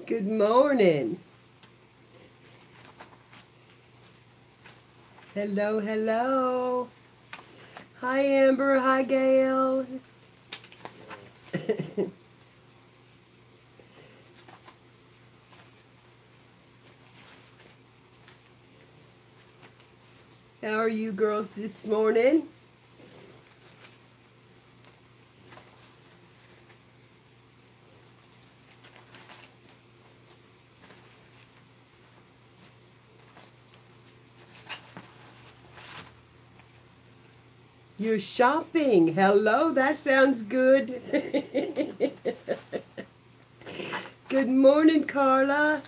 Good morning. Hello, hello. Hi, Amber. Hi, Gail. How are you girls this morning? You're shopping. Hello, that sounds good. Good morning, Carla.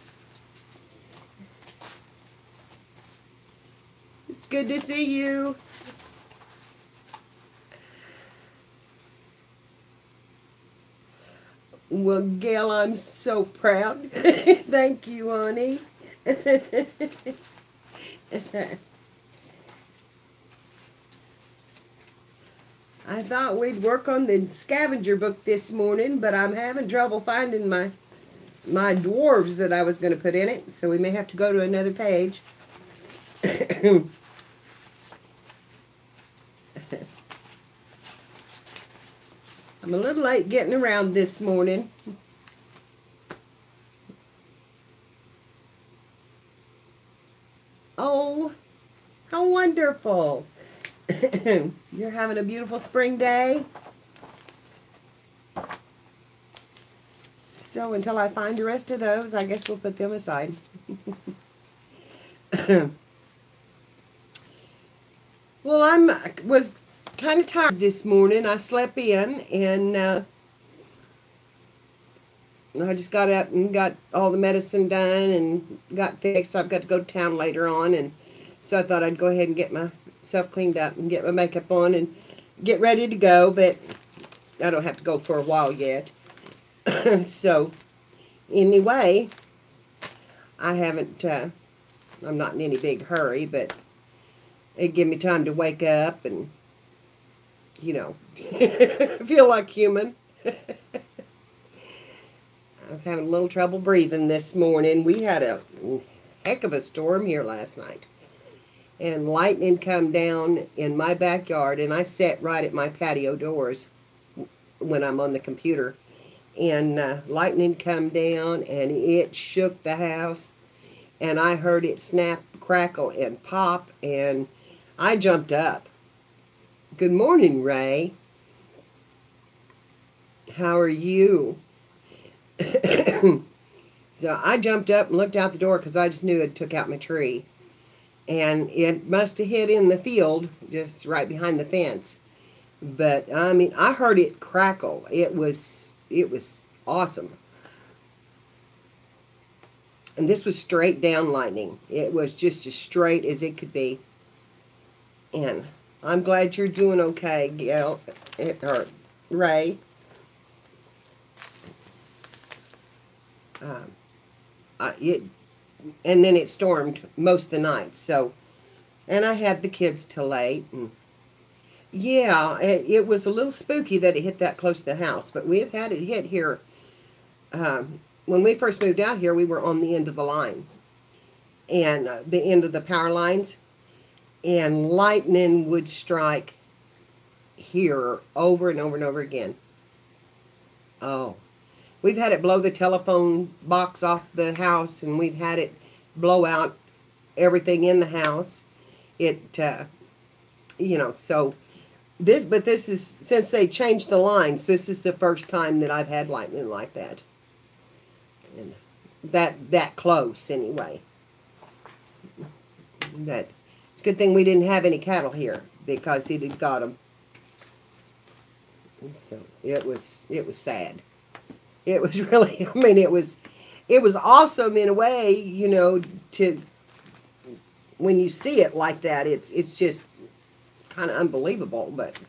It's good to see you. Well, Gail, I'm so proud. Thank you, honey. I thought we'd work on the scavenger book this morning, but I'm having trouble finding my dwarves that I was going to put in it, so we may have to go to another page. I'm a little late getting around this morning. Oh, how wonderful. You're having a beautiful spring day. So until I find the rest of those, I guess we'll put them aside. Well, was kind of tired this morning. I slept in, and I just got up and got all the medicine done and got fixed. I've got to go to town later on, and so I thought I'd go ahead and get myself cleaned up and get my makeup on and get ready to go, but I don't have to go for a while yet. So, anyway, I haven't, I'm not in any big hurry, but it give me time to wake up and, you know, feel like human. I was having a little trouble breathing this morning. We had a heck of a storm here last night. And lightning come down in my backyard, and I sat right at my patio doors when I'm on the computer. And lightning come down, and it shook the house. And I heard it snap, crackle, and pop, and I jumped up. Good morning, Ray. How are you? So I jumped up and looked out the door because I just knew it took out my tree. And it must have hit in the field, just right behind the fence. But, I mean, I heard it crackle. It was awesome. And this was straight down lightning. It was just as straight as it could be. And I'm glad you're doing okay, Gail, or Ray. And then it stormed most of the night. So, and I had the kids till late. And yeah, it was a little spooky that it hit that close to the house. But we have had it hit here. When we first moved out here, we were on the end of the line. And the end of the power lines. And lightning would strike here over and over and over again. Oh. We've had it blow the telephone box off the house, and we've had it blow out everything in the house. It, you know, so but this is, since they changed the lines, this is the first time that I've had lightning like that. And that close, anyway. But it's a good thing we didn't have any cattle here, because it had got them. So it was sad. It was really, I mean, it was awesome in a way, you know, when you see it like that, it's just kind of unbelievable. But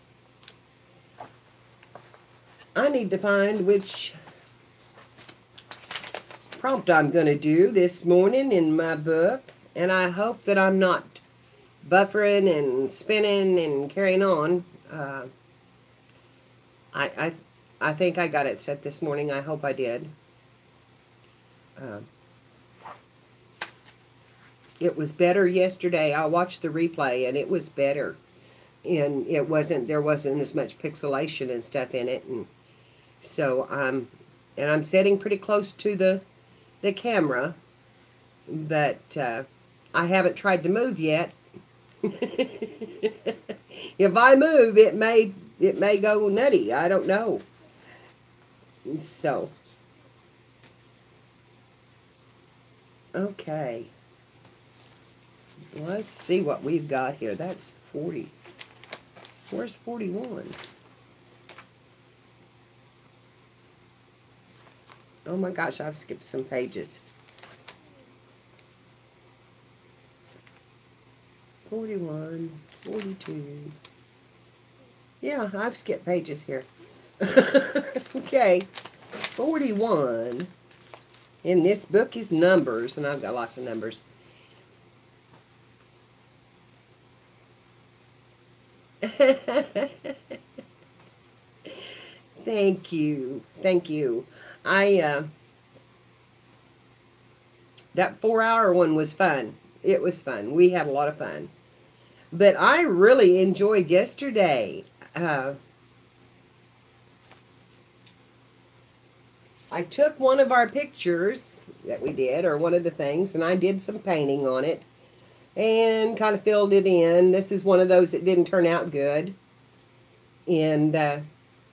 I need to find which prompt I'm going to do this morning in my book, and I hope that I'm not buffering and spinning and carrying on. I think I got it set this morning. I hope I did. Uh, it was better yesterday. I watched the replay and it was better. And there wasn't as much pixelation and stuff in it. And so I'm sitting pretty close to the camera, but I haven't tried to move yet. If I move, it may go nutty. I don't know. So, okay. Let's see what we've got here. That's 40. Where's 41? Oh my gosh, I've skipped some pages. 41, 42. Yeah, I've skipped pages here. Okay, 41. And this book is numbers, and I've got lots of numbers. Thank you. Thank you. That 4-hour one was fun. It was fun. We had a lot of fun. But I really enjoyed yesterday. I took one of our pictures that we did, or one of the things, and I did some painting on it and kind of filled it in. This is one of those that didn't turn out good. And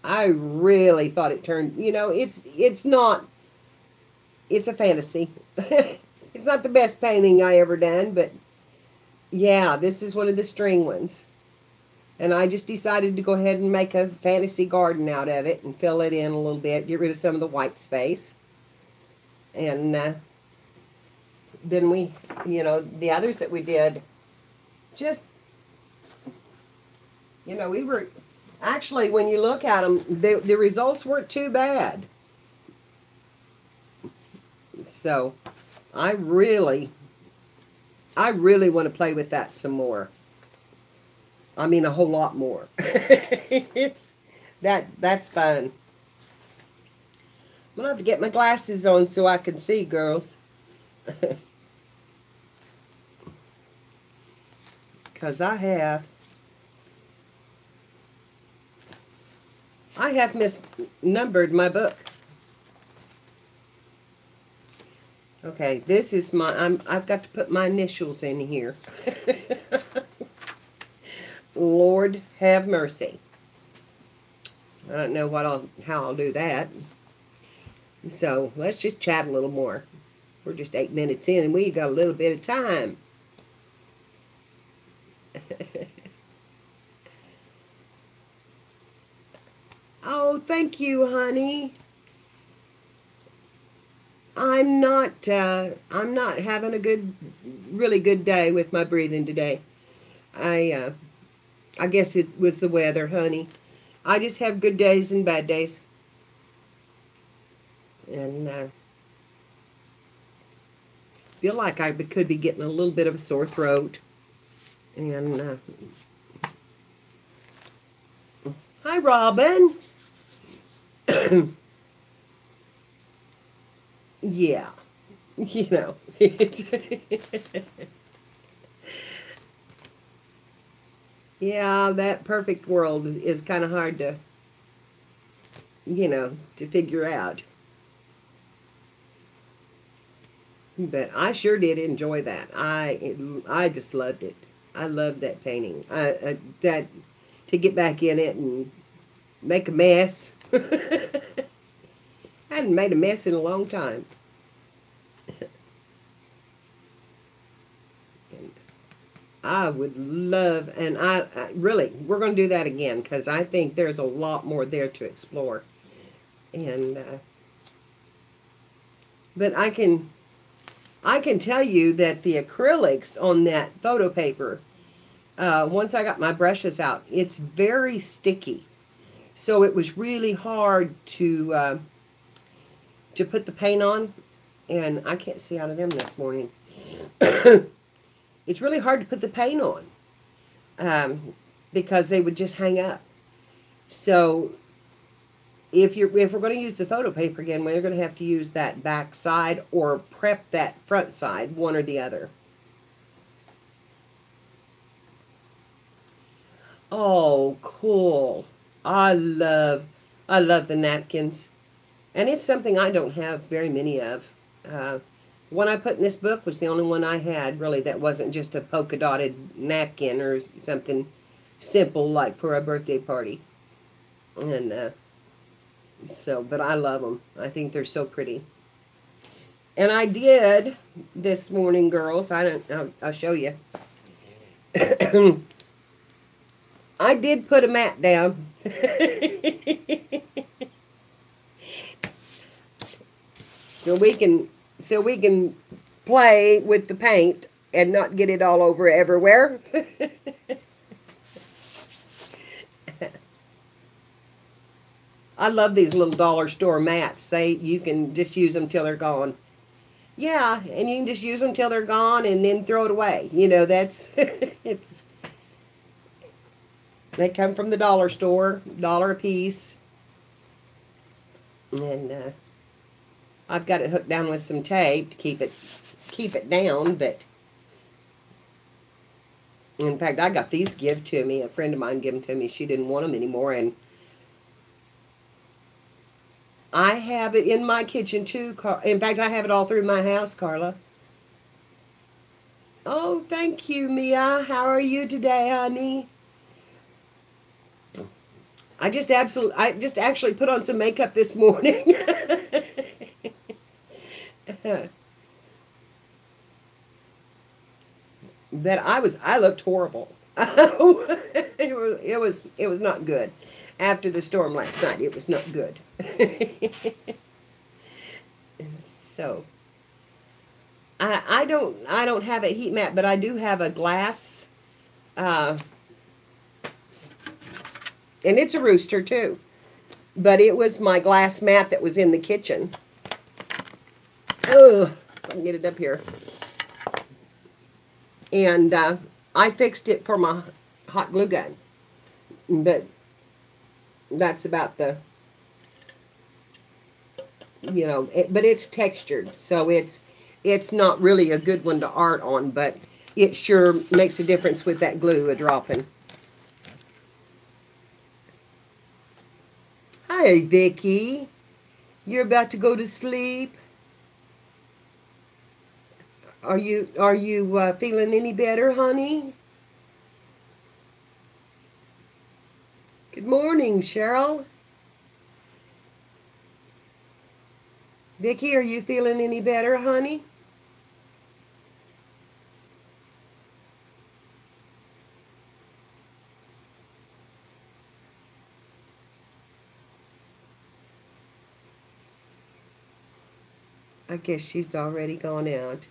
I really thought it turned, it's a fantasy. It's not the best painting I ever done, but yeah, this is one of the string ones. And I just decided to go ahead and make a fantasy garden out of it and fill it in a little bit, get rid of some of the white space. And then we, the others that we did, just, we were, actually, when you look at them, the results weren't too bad. So, I really want to play with that some more. I mean, a whole lot more. That's fun. I'm gonna have to get my glasses on so I can see, girls. Because I have misnumbered my book. Okay, this is I've got to put my initials in here. Lord have mercy. I don't know how I'll do that. So let's just chat a little more. We're just 8 minutes in and we've got a little bit of time. Oh, thank you, honey. I'm not having a really good day with my breathing today. I guess it was the weather, honey. I just have good days and bad days. And feel like I could be getting a little bit of a sore throat. And hi, Robin. Yeah, it's yeah, that perfect world is kind of hard to, to figure out. But I sure did enjoy that. I just loved it. I loved that painting. That to get back in it and make a mess. I hadn't made a mess in a long time. And I would love, and I really, we're going to do that again because I think there's a lot more there to explore. And but I can tell you that the acrylics on that photo paper, once I got my brushes out, it's very sticky. So it was really hard to put the paint on, and I can't see out of them this morning. It's really hard to put the paint on because they would just hang up. So if we're going to use the photo paper again, we're going to have to use that back side or prep that front side, one or the other. Oh, cool. I love the napkins. And it's something I don't have very many of. Uh, one I put in this book was the only one I had, really, that wasn't just a polka dotted napkin or something simple like for a birthday party. And but I love them. I think they're so pretty. And I did this morning, girls. I'll show you. I did put a mat down. so we can so we can play with the paint and not get it all over everywhere. I love these little dollar store mats. You can just use them till they're gone. Yeah, and you can just use them till they're gone and then throw it away. You know, that's they come from the dollar store, $1 a piece. And I've got it hooked down with some tape to keep it down, but in fact, I got these give to me. A friend of mine gave them to me. She didn't want them anymore, and I have it in my kitchen too. In fact, I have it all through my house, Carla. Oh, thank you, Mia. How are you today, honey? I just actually put on some makeup this morning. That I looked horrible. It was not good. After the storm last night, it was not good. So I don't have a heat mat, but I do have a glass, and it's a rooster too. But it was my glass mat that was in the kitchen. Ugh, I can get it up here. And I fixed it for my hot glue gun. But that's about but it's textured. So it's not really a good one to art on, but it sure makes a difference with that glue a-dropping. Hi, Vicky. You're about to go to sleep? Are you feeling any better, honey? Good morning, Cheryl. Vicky, are you feeling any better, honey? I guess she's already gone out.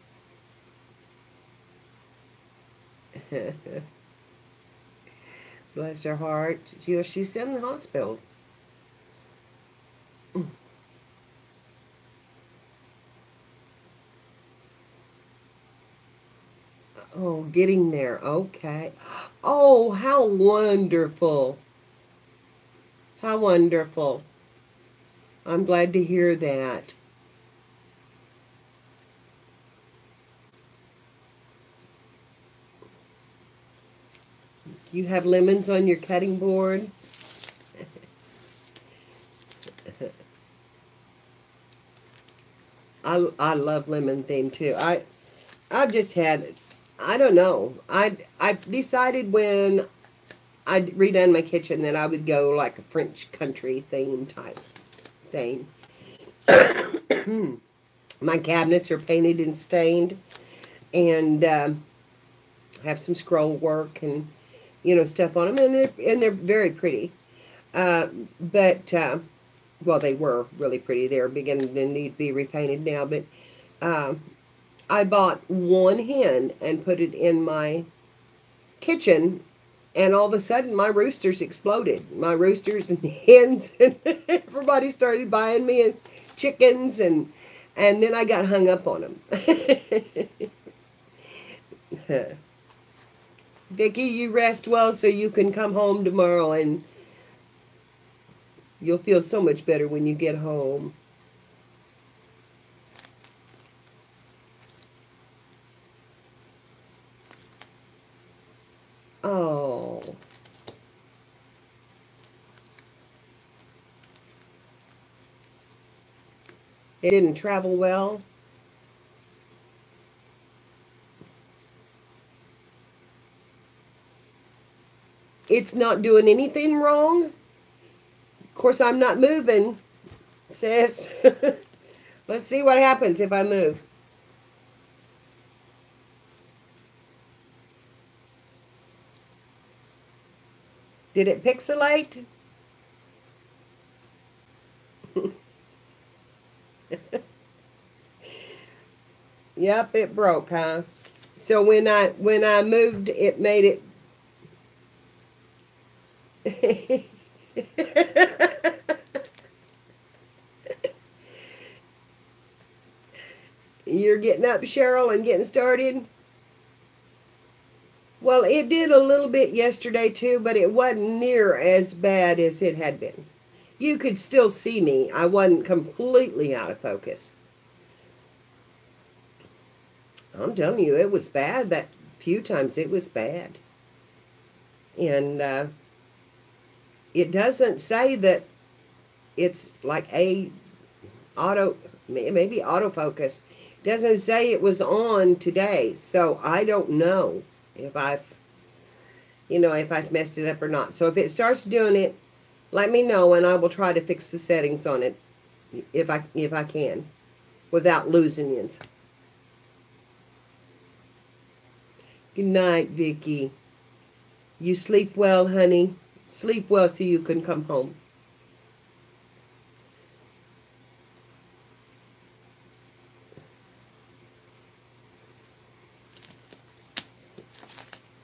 Bless her heart. She's still in the hospital. Oh, getting there. Okay. Oh, how wonderful. How wonderful. I'm glad to hear that. You have lemons on your cutting board? I love lemon theme too. I've just had, I don't know. I decided when I redone my kitchen that I would go like a French country theme type thing. My cabinets are painted and stained, and have some scroll work and stuff on them, and they're very pretty. Well, they were really pretty. They're beginning to need to be repainted now, but I bought one hen and put it in my kitchen, and all of a sudden my roosters exploded. My roosters and hens, and everybody started buying me chickens, and then I got hung up on them. Vicki, you rest well so you can come home tomorrow and You'll feel so much better when you get home. Oh. It didn't travel well. It's not doing anything wrong. Of course, I'm not moving, sis. Let's see what happens if I move. Did it pixelate? Yep, it broke, huh? So when I moved, it made it. You're getting up, Cheryl, and getting started? Well, it did a little bit yesterday too, but it wasn't near as bad as it had been. You could still see me. I wasn't completely out of focus. I'm telling you, it was bad. That few times it was bad. And it doesn't say that it's like a auto, maybe autofocus. It doesn't say it was on today. So I don't know if if I've messed it up or not. So if it starts doing it, let me know and I will try to fix the settings on it if I can without losing it. Good night, Vicky. You sleep well, honey. Sleep well so you can come home.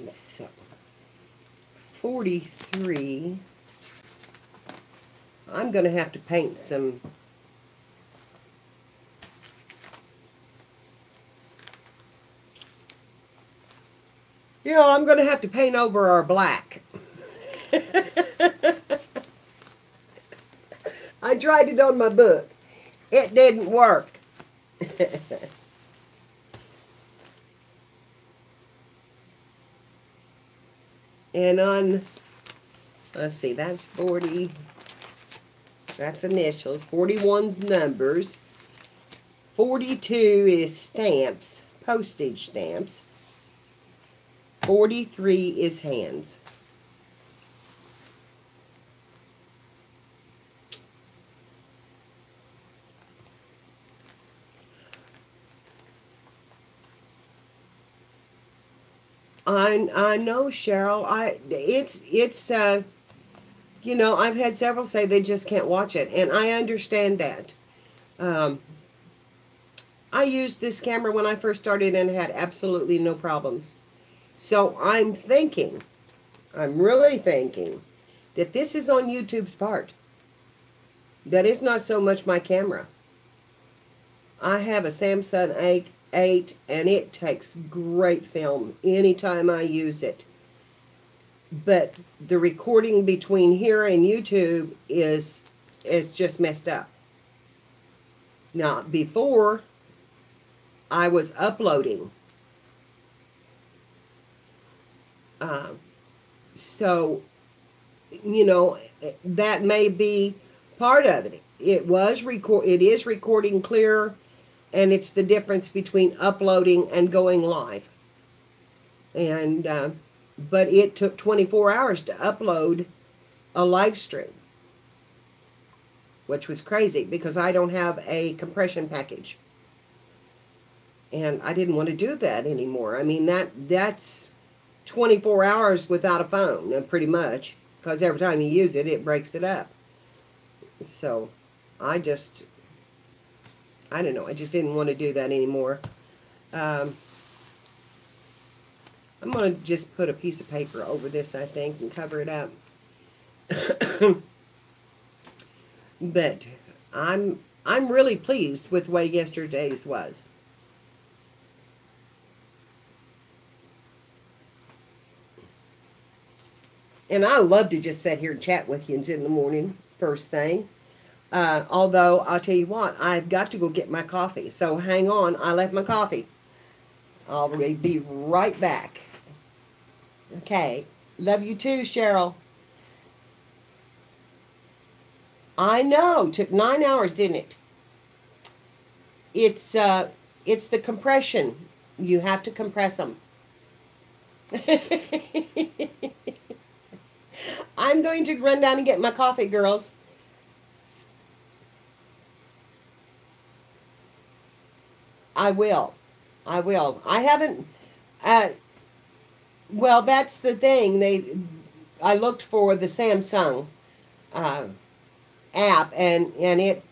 So, 43. I'm going to have to paint some. I'm going to have to paint over our black. I tried it on my book. It didn't work. And on, let's see, that's 40. That's initials. 41 numbers. 42 is stamps, postage stamps. 43 is hands. I know, Cheryl. I've had several say they just can't watch it, and I understand that. I used this camera when I first started and had absolutely no problems. So I'm really thinking that this is on YouTube's part. That is not so much my camera. I have a Samsung 8 and it takes great film anytime I use it. But the recording between here and YouTube is just messed up. Now, before I was uploading. So, that may be part of it. It is recording clear, and it's the difference between uploading and going live. And but it took 24 hours to upload a live stream, which was crazy because I don't have a compression package. And I didn't want to do that anymore. I mean, that's 24 hours without a phone, pretty much, because every time you use it, it breaks it up. So I don't know, I just didn't want to do that anymore. I'm going to just put a piece of paper over this, I think, and cover it up. But I'm really pleased with the way yesterday's was. And I love to just sit here and chat with you in the morning. first thing. Although, I'll tell you what, I've got to go get my coffee. So hang on, I left my coffee. I'll be right back. Okay. Love you too, Cheryl. I know. Took 9 hours, didn't it? It's the compression. You have to compress them. I'm going to run down and get my coffee, girls. I will. I will. I haven't. Uh, well, that's the thing. I looked for the Samsung uh, app, and it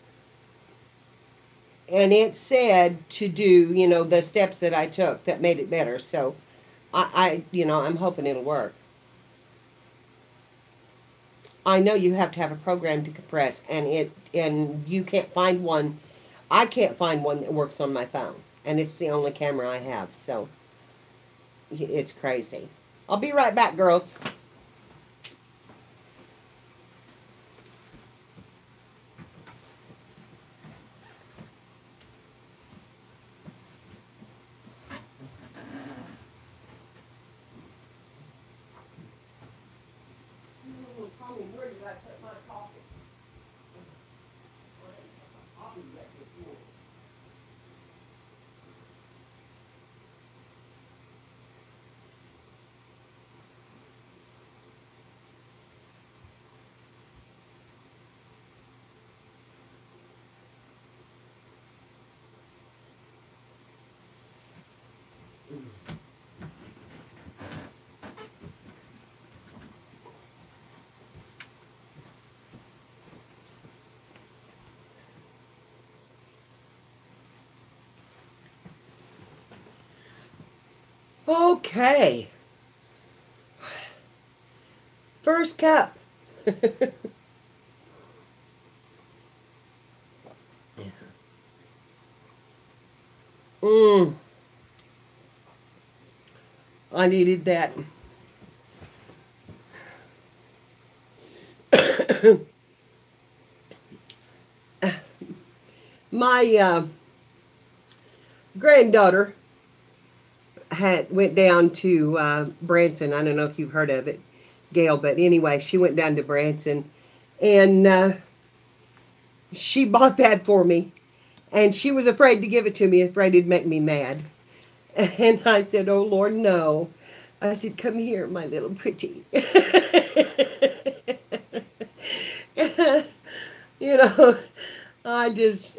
said to do, the steps that I took that made it better. So I'm hoping it'll work. I know you have to have a program to compress, and you can't find one. I can't find one that works on my phone, and it's the only camera I have. So it's crazy. I'll be right back, girls. Where did I put my coffee? I'll be back with you. Okay. First cup. Mmm. I needed that. My granddaughter went down to Branson. I don't know if you've heard of it, Gail, but anyway, she went down to Branson, and she bought that for me, and she was afraid to give it to me, afraid it'd make me mad. And I said, "Oh Lord, no." I said, "Come here, my little pretty." you know, I just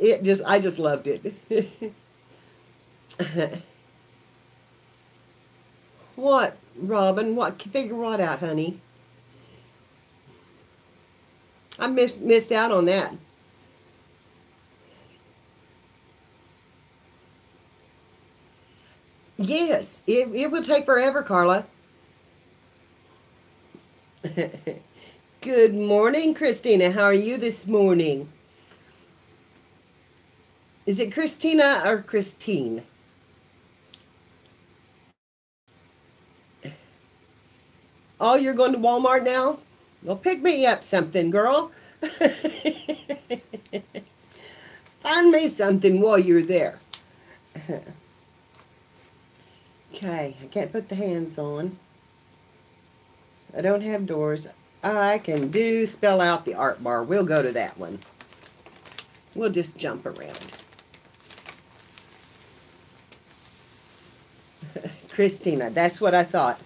loved it. What, Robin? What? Figure what out, honey? I missed out on that. Yes, it will take forever, Carla. Good morning, Christina. How are you this morning? Is it Christina or Christine? Oh, you're going to Walmart now? Well, pick me up something, girl. Find me something while you're there. Okay, I can't put the hands on. I don't have doors. I can spell out the art bar. We'll go to that one. We'll just jump around. Christina, that's what I thought.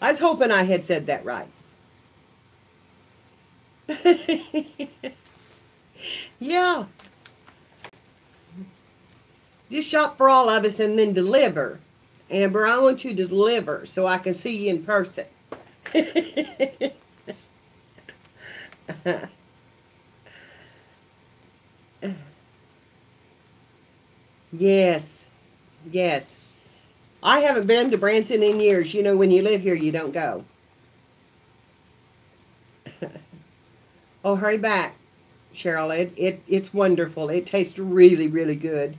I was hoping I had said that right. Yeah. Just shop for all of us and then deliver. Amber, I want you to deliver so I can see you in person. Yes. Yes. I haven't been to Branson in years. You know, when you live here, you don't go. Oh, hurry back, Cheryl. It's wonderful. It tastes really, really good.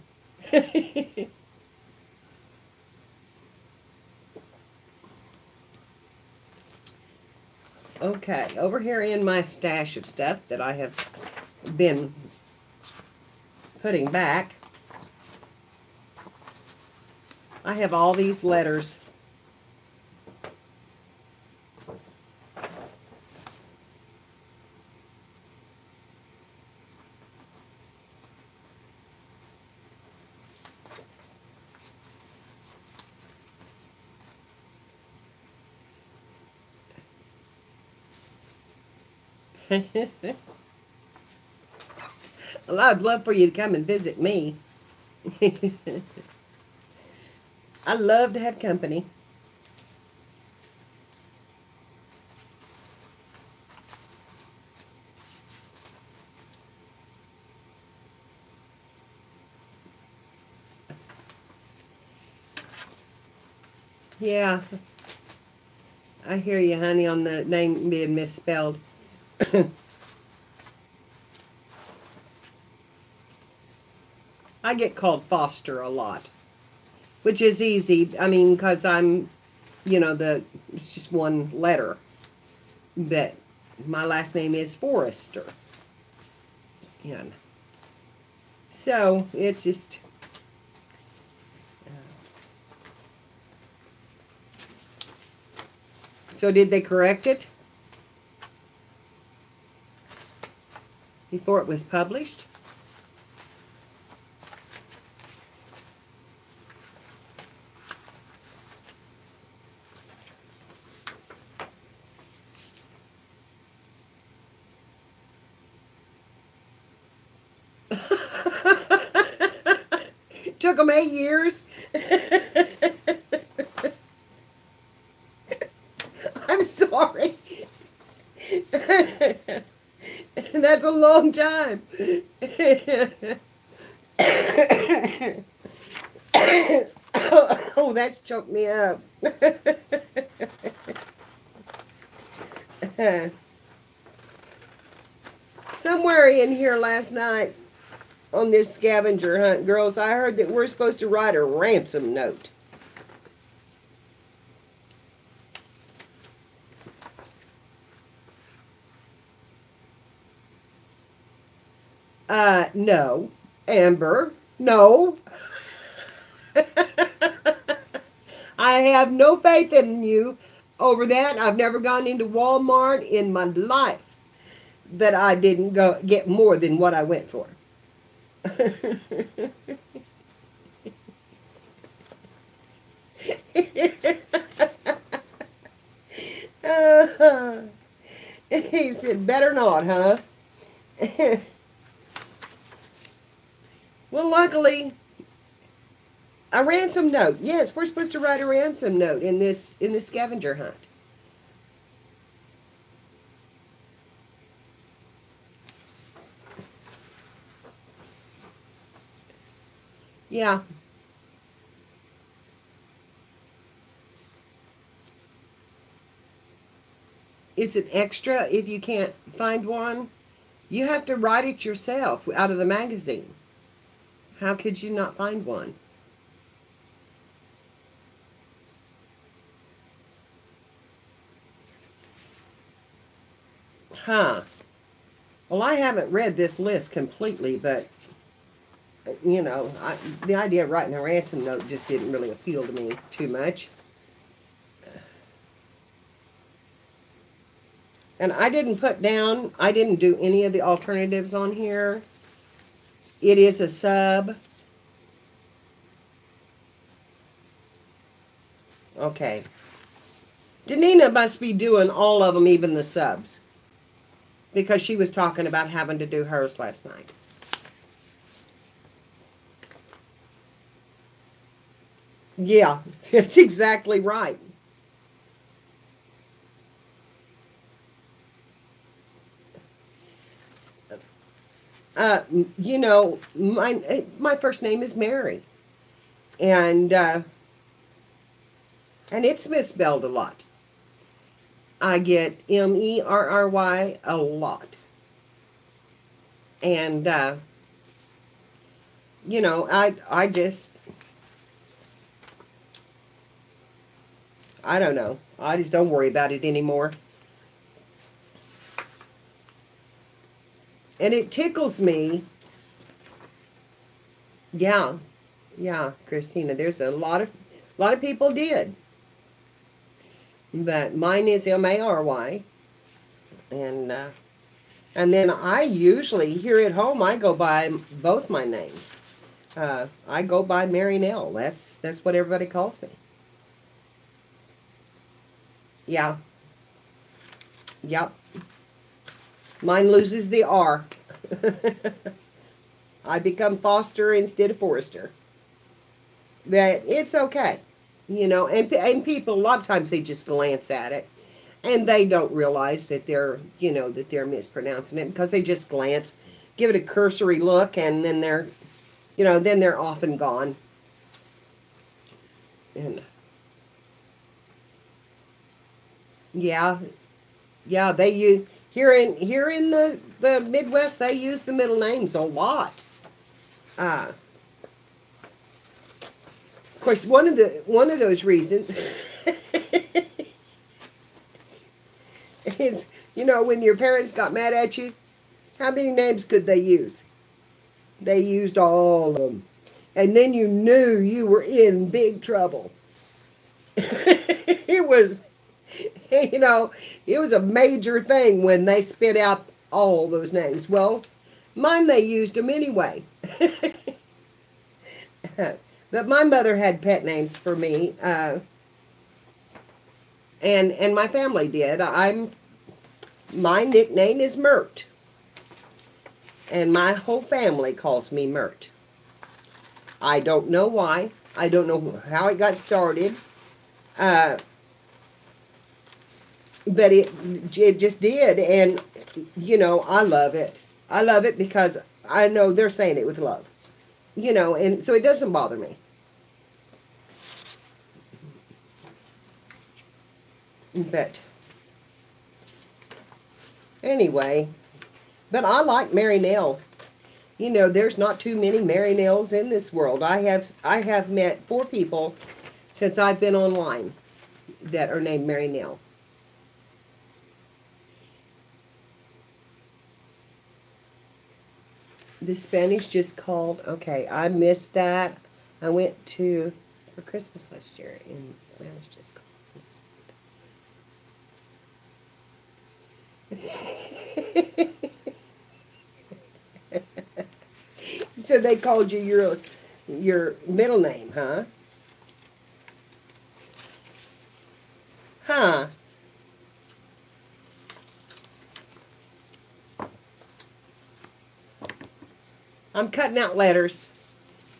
Okay, over here in my stash of stuff that I have been putting back, I have all these letters. Well, I'd love for you to come and visit me. I love to have company. Yeah, I hear you, honey, on the name being misspelled. I get called Foster a lot, which is easy. I mean, because I'm, it's just one letter. But my last name is Forrester. And so it's just. So did they correct it before it was published? Took them 8 years. I'm sorry. That's a long time. Oh, that's choked me up. Somewhere in here last night on this scavenger hunt, girls, I heard that we're supposed to write a ransom note. No. Amber, no. I have no faith in you over that. I've never gone into Walmart in my life that I didn't go get more than what I went for. He said, better not, huh? Well, luckily, a ransom note. Yes, we're supposed to write a ransom note in this scavenger hunt. Yeah. It's an extra if you can't find one. You have to write it yourself out of the magazine. How could you not find one? Huh. Well, I haven't read this list completely, but, the idea of writing a ransom note just didn't really appeal to me too much. And I didn't do any of the alternatives on here. It is a sub. Okay. Danina must be doing all of them, even the subs. Because she was talking about having to do hers last night. Yeah, that's exactly right. My first name is Mary. And it's misspelled a lot. I get Merry a lot. And, I just, I don't know. I just don't worry about it anymore. And it tickles me. Yeah, yeah, Christina. There's a lot of people did, but mine is Mary, and and then I usually here at home I go by both my names. I go by Mary Nell. That's what everybody calls me. Yeah, yep. Mine loses the R. I become Foster instead of Forrester. But it's okay. And people, a lot of times they just glance at it and they don't realize that they're mispronouncing it because they just glance, give it a cursory look, and then they're off and gone. And yeah, yeah, they use here in the Midwest they use the middle names a lot. Uh, of course, one of those reasons is when your parents got mad at you, how many names could they use? They used all of them, and then you knew you were in big trouble. It was, it was a major thing when they spit out all those names. Well, mine they used them anyway. But my mother had pet names for me, and my family did. My nickname is Mert, and my whole family calls me Mert. I don't know why. I don't know how it got started, uh, but it just did, and I love it. I love it because I know they're saying it with love, and so it doesn't bother me. But anyway, but I like Mary Nell. There's not too many Mary Nells in this world. I have met 4 people since I've been online that are named Mary Nell. The Spanish just called. Okay, I missed that. I went to for Christmas last year, and Spanish just called. So they called you your middle name, huh? Huh? I'm cutting out letters.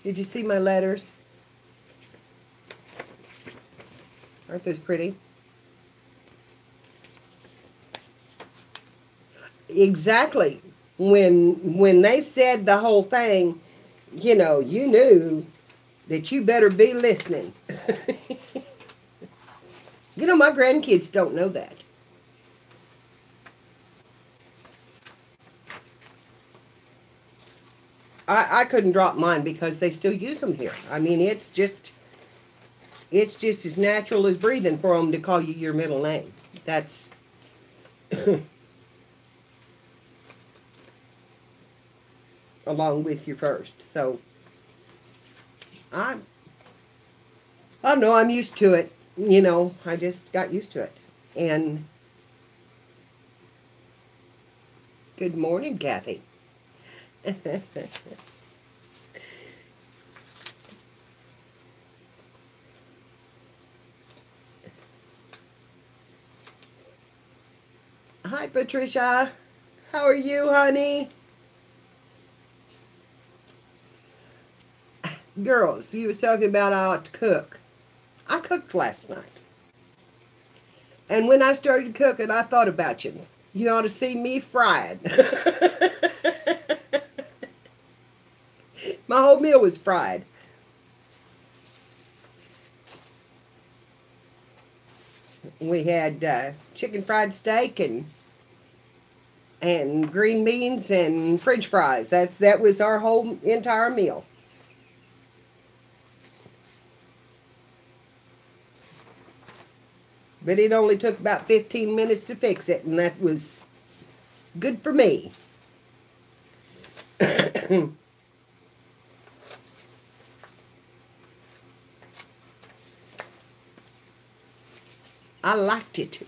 Did you see my letters? Aren't those pretty? Exactly. When they said the whole thing, you knew that you better be listening. My grandkids don't know that. I couldn't drop mine because they still use them here. I mean, it's just as natural as breathing for them to call you your middle name. That's along with your first. So I I don't know. I'm used to it. I just got used to it. And good morning, Kathy. Hi, Patricia. How are you, honey? Girls, you was talking about I ought to cook. I cooked last night. And when I started cooking, I thought about you. You ought to see me fried. My whole meal was fried. We had chicken fried steak and green beans and French fries. That was our whole entire meal. But it only took about 15 minutes to fix it, and that was good for me. I liked it.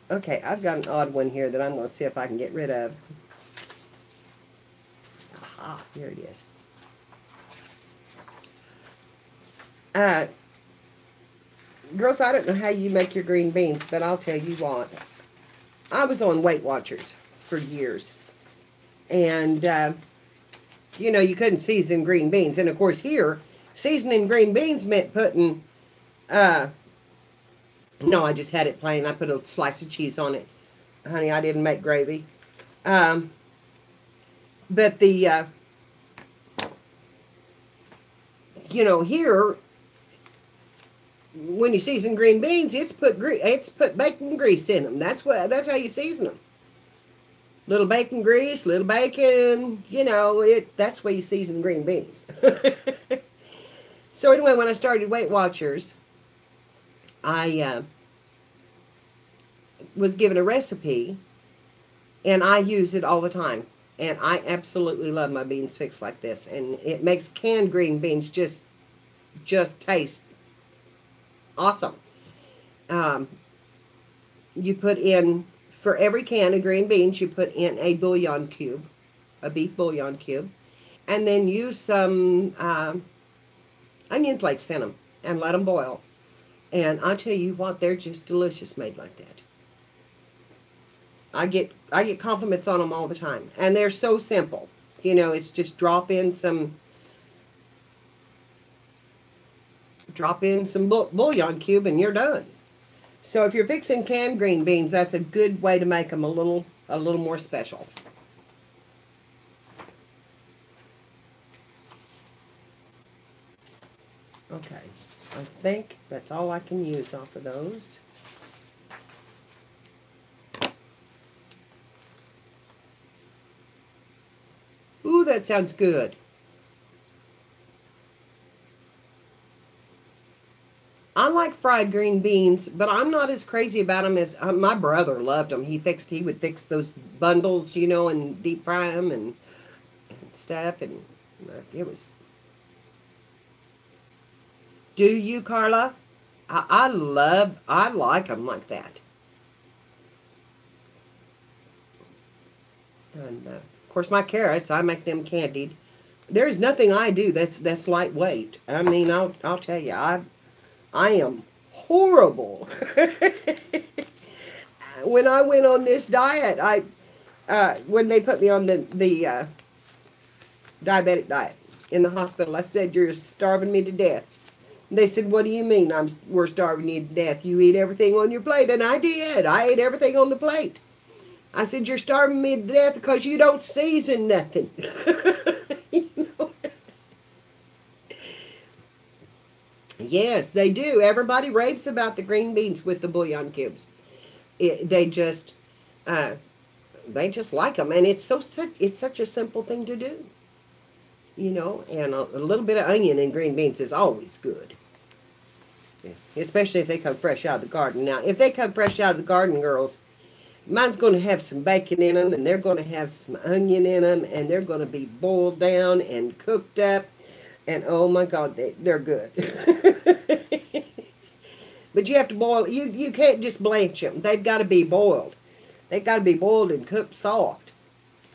Okay, I've got an odd one here that I'm going to see if I can get rid of. Aha, here it is. Uh, Girls, I don't know how you make your green beans, but I'll tell you what. I was on Weight Watchers for years. And, you know, you couldn't season green beans. And, of course, here, seasoning green beans meant putting, no, I just had it plain. I put a slice of cheese on it. Honey, I didn't make gravy. Um, but you know, here, when you season green beans, it's put bacon grease in them. That's how you season them. Little bacon grease, little bacon. You know, that's where you season green beans. So anyway, when I started Weight Watchers, I was given a recipe, and I used it all the time. And I absolutely love my beans fixed like this, and it makes canned green beans just taste awesome. Um, you put in, for every can of green beans, you put in a bouillon cube, a beef bouillon cube, and then use some onion flakes in them and let them boil. And I tell you what, they're just delicious made like that. I get compliments on them all the time, and they're so simple. You know, it's just drop in some bouillon cube, and you're done. So if you're fixing canned green beans, that's a good way to make them a little more special. Okay, I think that's all I can use off of those. Ooh, that sounds good. I like fried green beans, but I'm not as crazy about them as my brother loved them. He would fix those bundles, you know, and deep fry them and stuff, and it was. Do you, Carla? I like them like that. And of course, my carrots, I make them candied. There's nothing I do that's lightweight. I mean, I'll tell you, I am horrible. When I went on this diet, when they put me on the diabetic diet in the hospital, I said, "You're starving me to death." They said, "What do you mean we're starving you to death? You eat everything on your plate." And I did. I ate everything on the plate. I said, "You're starving me to death because you don't season nothing." You know? Yes, they do. Everybody raves about the green beans with the bouillon cubes. They just like them, and it's such a simple thing to do. You know, and a little bit of onion in green beans is always good. Yeah. Especially if they come fresh out of the garden. Now, if they come fresh out of the garden, girls, mine's going to have some bacon in them, and they're going to have some onion in them, and they're going to be boiled down and cooked up, and oh my God, they're good. But you have to boil. You can't just blanch them. They've got to be boiled. They've got to be boiled and cooked soft.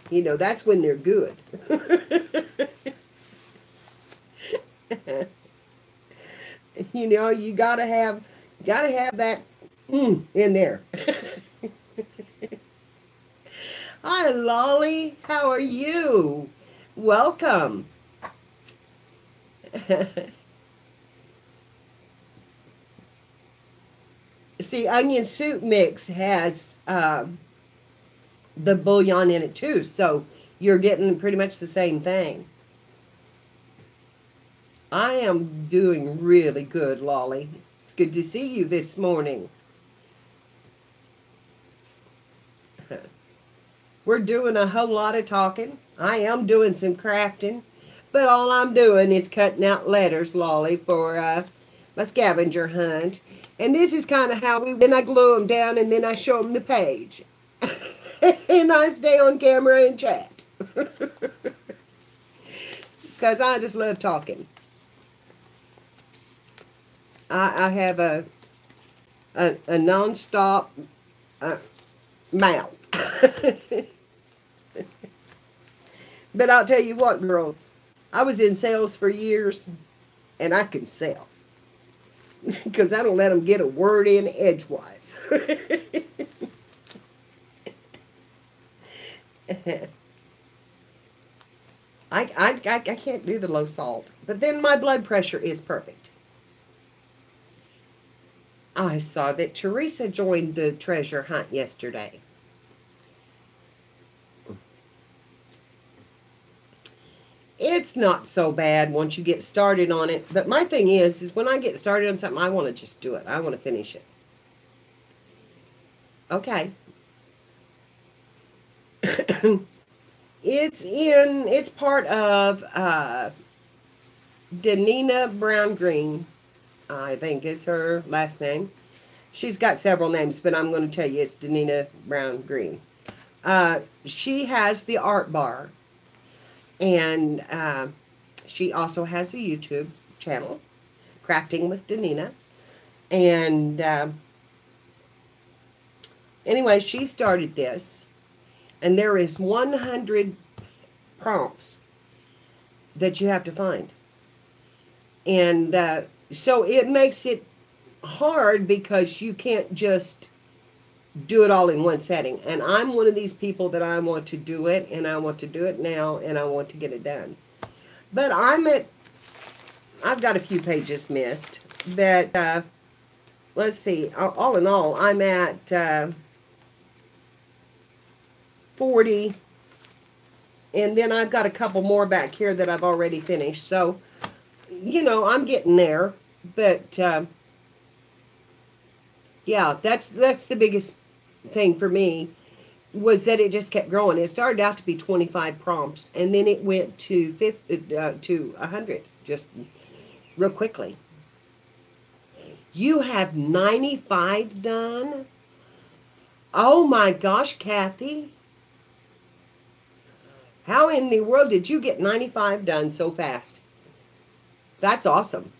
You know, that's when they're good. You know, you gotta have that in there. Hi, Lolly. How are you? Welcome. See, onion soup mix has the bouillon in it too, so you're getting pretty much the same thing. I am doing really good, Lolly. It's good to see you this morning. We're doing a whole lot of talking. I am doing some crafting, but all I'm doing is cutting out letters, Lolly, my scavenger hunt. And this is kind of how then I glue them down and then I show them the page. And I stay on camera and chat. Because I just love talking. I have a non-stop mouth. But I'll tell you what, girls. I was in sales for years, and I can sell. Because I don't let them get a word in edgewise. I can't do the low salt. But then my blood pressure is perfect. I saw that Teresa joined the treasure hunt yesterday. It's not so bad once you get started on it. But my thing is when I get started on something, I want to just do it. I want to finish it. Okay. It's part of Danina Brown Green, I think is her last name. She's got several names, but I'm going to tell you it's Danina Brown Green. She has the art bar. And she also has a YouTube channel, Crafting with Danina. And anyway, she started this. And there is 100 prompts that you have to find. And so it makes it hard because you can't just do it all in one setting. And I'm one of these people that I want to do it, and I want to do it now, and I want to get it done. But I've got a few pages missed that, let's see, all in all, I'm at 40, and then I've got a couple more back here that I've already finished. So, you know, I'm getting there. But, yeah, that's the biggest thing for me, was that it just kept growing. It started out to be 25 prompts, and then it went to 100 just real quickly. You have 95 done? Oh my gosh, Kathy. How in the world did you get 95 done so fast? That's awesome.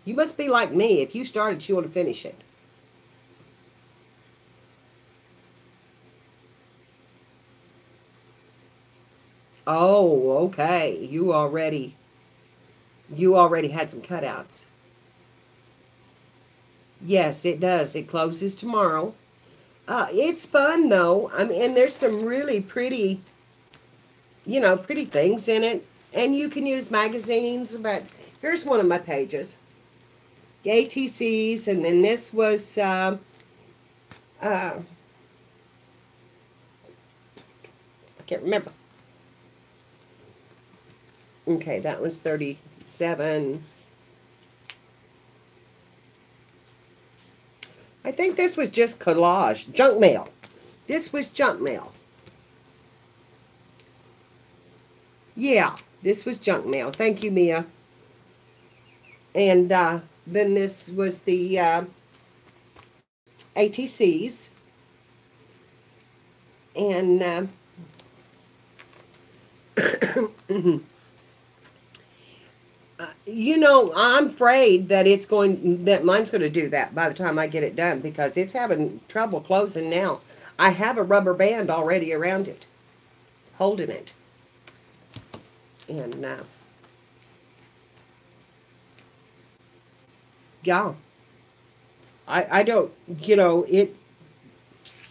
You must be like me. If you started, you want to finish it. Oh, okay. You already had some cutouts. Yes, it does. It closes tomorrow. It's fun, though. I mean, and there's some really pretty, pretty things in it. And you can use magazines, but here's one of my pages. The ATCs, and then this was, I can't remember. Okay, that was 37. I think this was just collage. Junk mail. This was junk mail. Yeah, this was junk mail. Thank you, Mia. And then this was the ATCs. And I'm afraid that mine's going to do that by the time I get it done, because it's having trouble closing now. I have a rubber band already around it, holding it. And, yeah. I don't,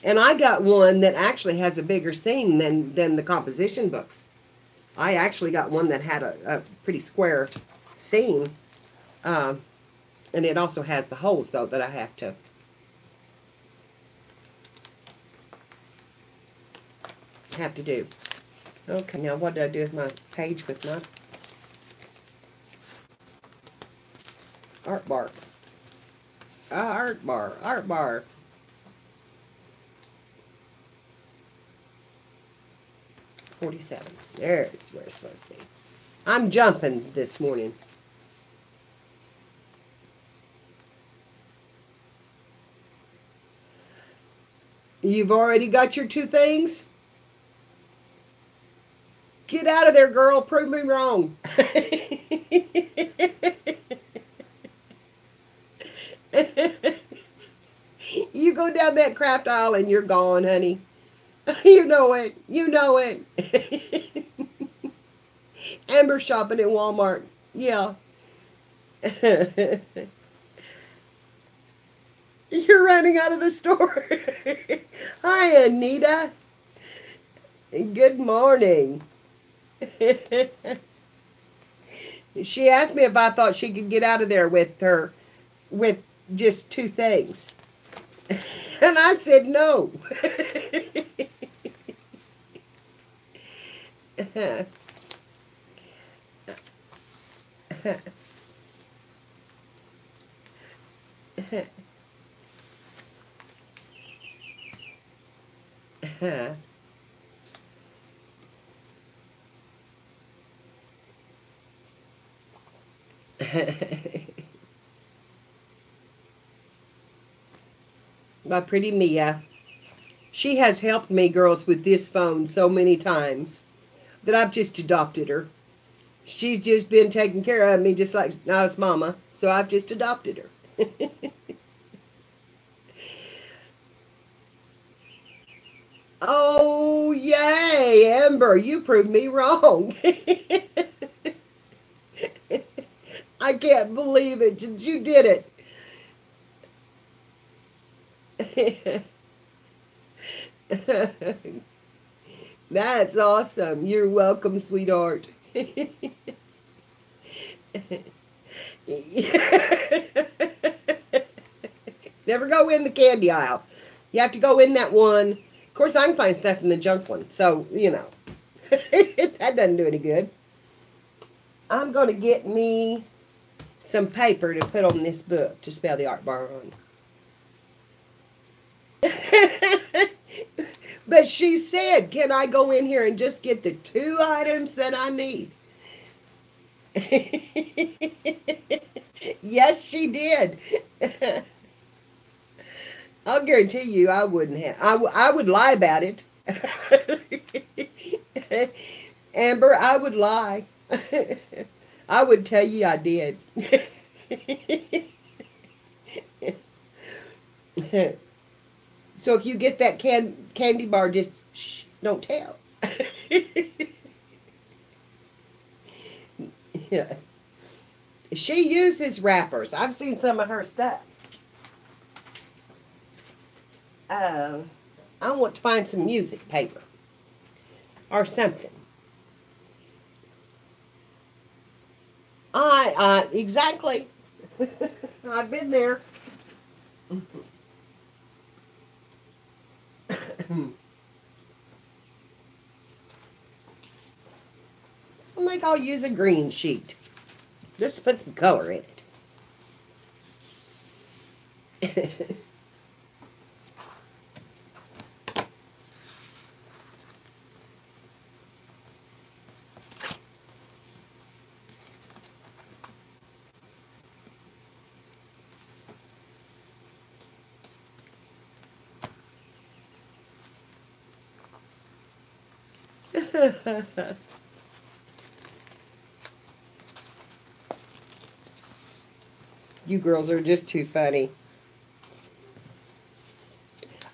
and I got one that actually has a bigger seam than the composition books. I actually got one that had a pretty square seam, and it also has the holes, though, that I have to do. Okay, now what did I do with my page with my art bar? Art bar. $47. There's where it's supposed to be. I'm jumping this morning. You've already got your two things? Get out of there, girl. Prove me wrong. You go down that craft aisle and you're gone, honey. You know it. You know it. Amber shopping at Walmart. Yeah. You're running out of the store. Hi, Anita. Good morning. She asked me if I thought she could get out of there with just two things. And I said no. My pretty Mia. She has helped me, girls, with this phone so many times that I've just adopted her. She's just been taking care of me just like I was mama, so I've just adopted her. Oh, yay, Amber, you proved me wrong. I can't believe it. You did it. That's awesome. You're welcome, sweetheart. Never go in the candy aisle. You have to go in that one. Of course, I can find stuff in the junk one. So, you know. That doesn't do any good. I'm going to get me some paper to put on this book to spell the art bar on. But she said, can I go in here and just get the two items that I need? Yes, she did. I'll guarantee you I wouldn't have. I would lie about it. Amber, I would lie. I would tell you I did. So if you get that candy bar, just shh, don't tell. Yeah. She uses wrappers. I've seen some of her stuff. I want to find some music paper or something. Exactly. I've been there. I think I'll use a green sheet. Just to put some color in it. You girls are just too funny.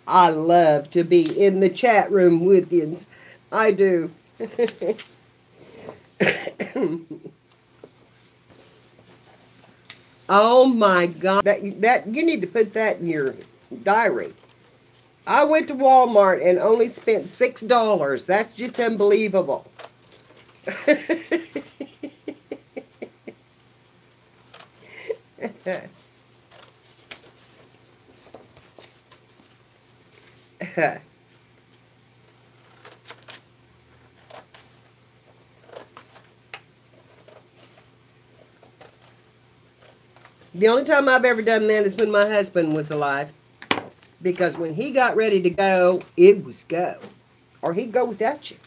I love to be in the chat room with you. I do. Oh my God. That you need to put that in your diary. I went to Walmart and only spent $6. That's just unbelievable. The only time I've ever done that is when my husband was alive. Because when he got ready to go, it was go. Or he'd go without you.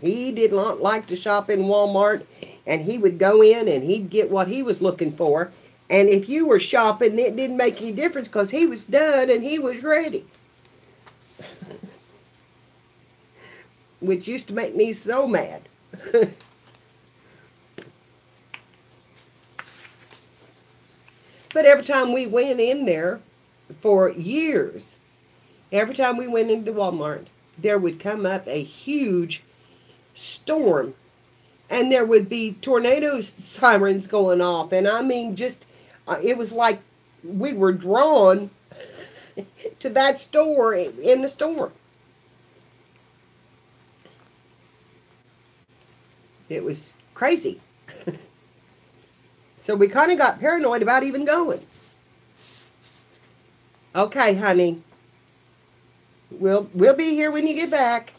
He did not like to shop in Walmart. And he would go in and he'd get what he was looking for. And if you were shopping, it didn't make any difference because he was done and he was ready. which used to make me so mad. But every time we went in there, for years, every time we went into Walmart, there would come up a huge storm, and there would be tornado sirens going off. And I mean, just, it was like we were drawn to that store in the storm. It was crazy. So we kind of got paranoid about even going. Okay, honey. We'll be here when you get back.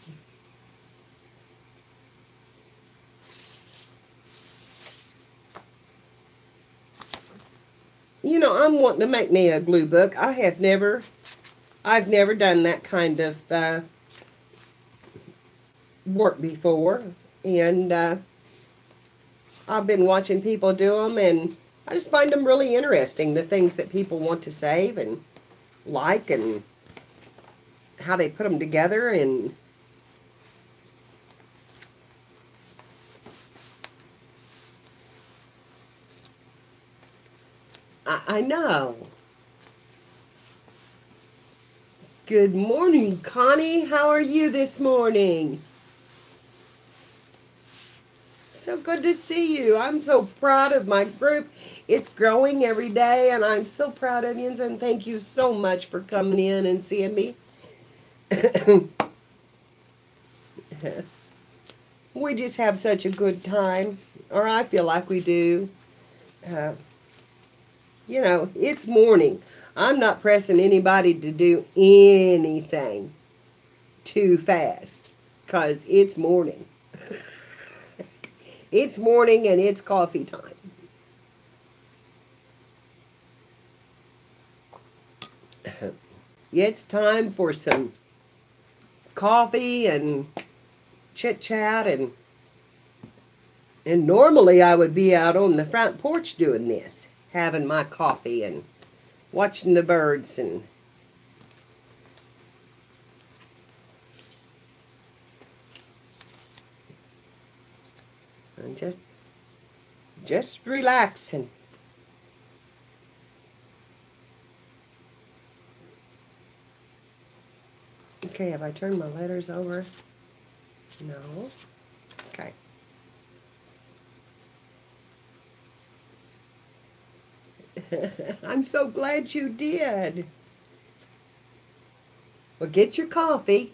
You know, I'm wanting to make me a glue book. I've never done that kind of work before, and I've been watching people do them, and I just find them really interesting, the things that people want to save and like, and how they put them together. And I know. Good morning, Connie. How are you this morning? So good to see you. I'm so proud of my group. It's growing every day, and I'm so proud of you, and thank you so much for coming in and seeing me. We just have such a good time, or I feel like we do. Uh, you know, it's morning. I'm not pressing anybody to do anything too fast, because it's morning. It's morning and it's coffee time. It's time for some coffee and chit chat, and normally I would be out on the front porch doing this, having my coffee and watching the birds and just relaxing. Okay, have I turned my letters over? No. Okay. I'm so glad you did. Well, get your coffee.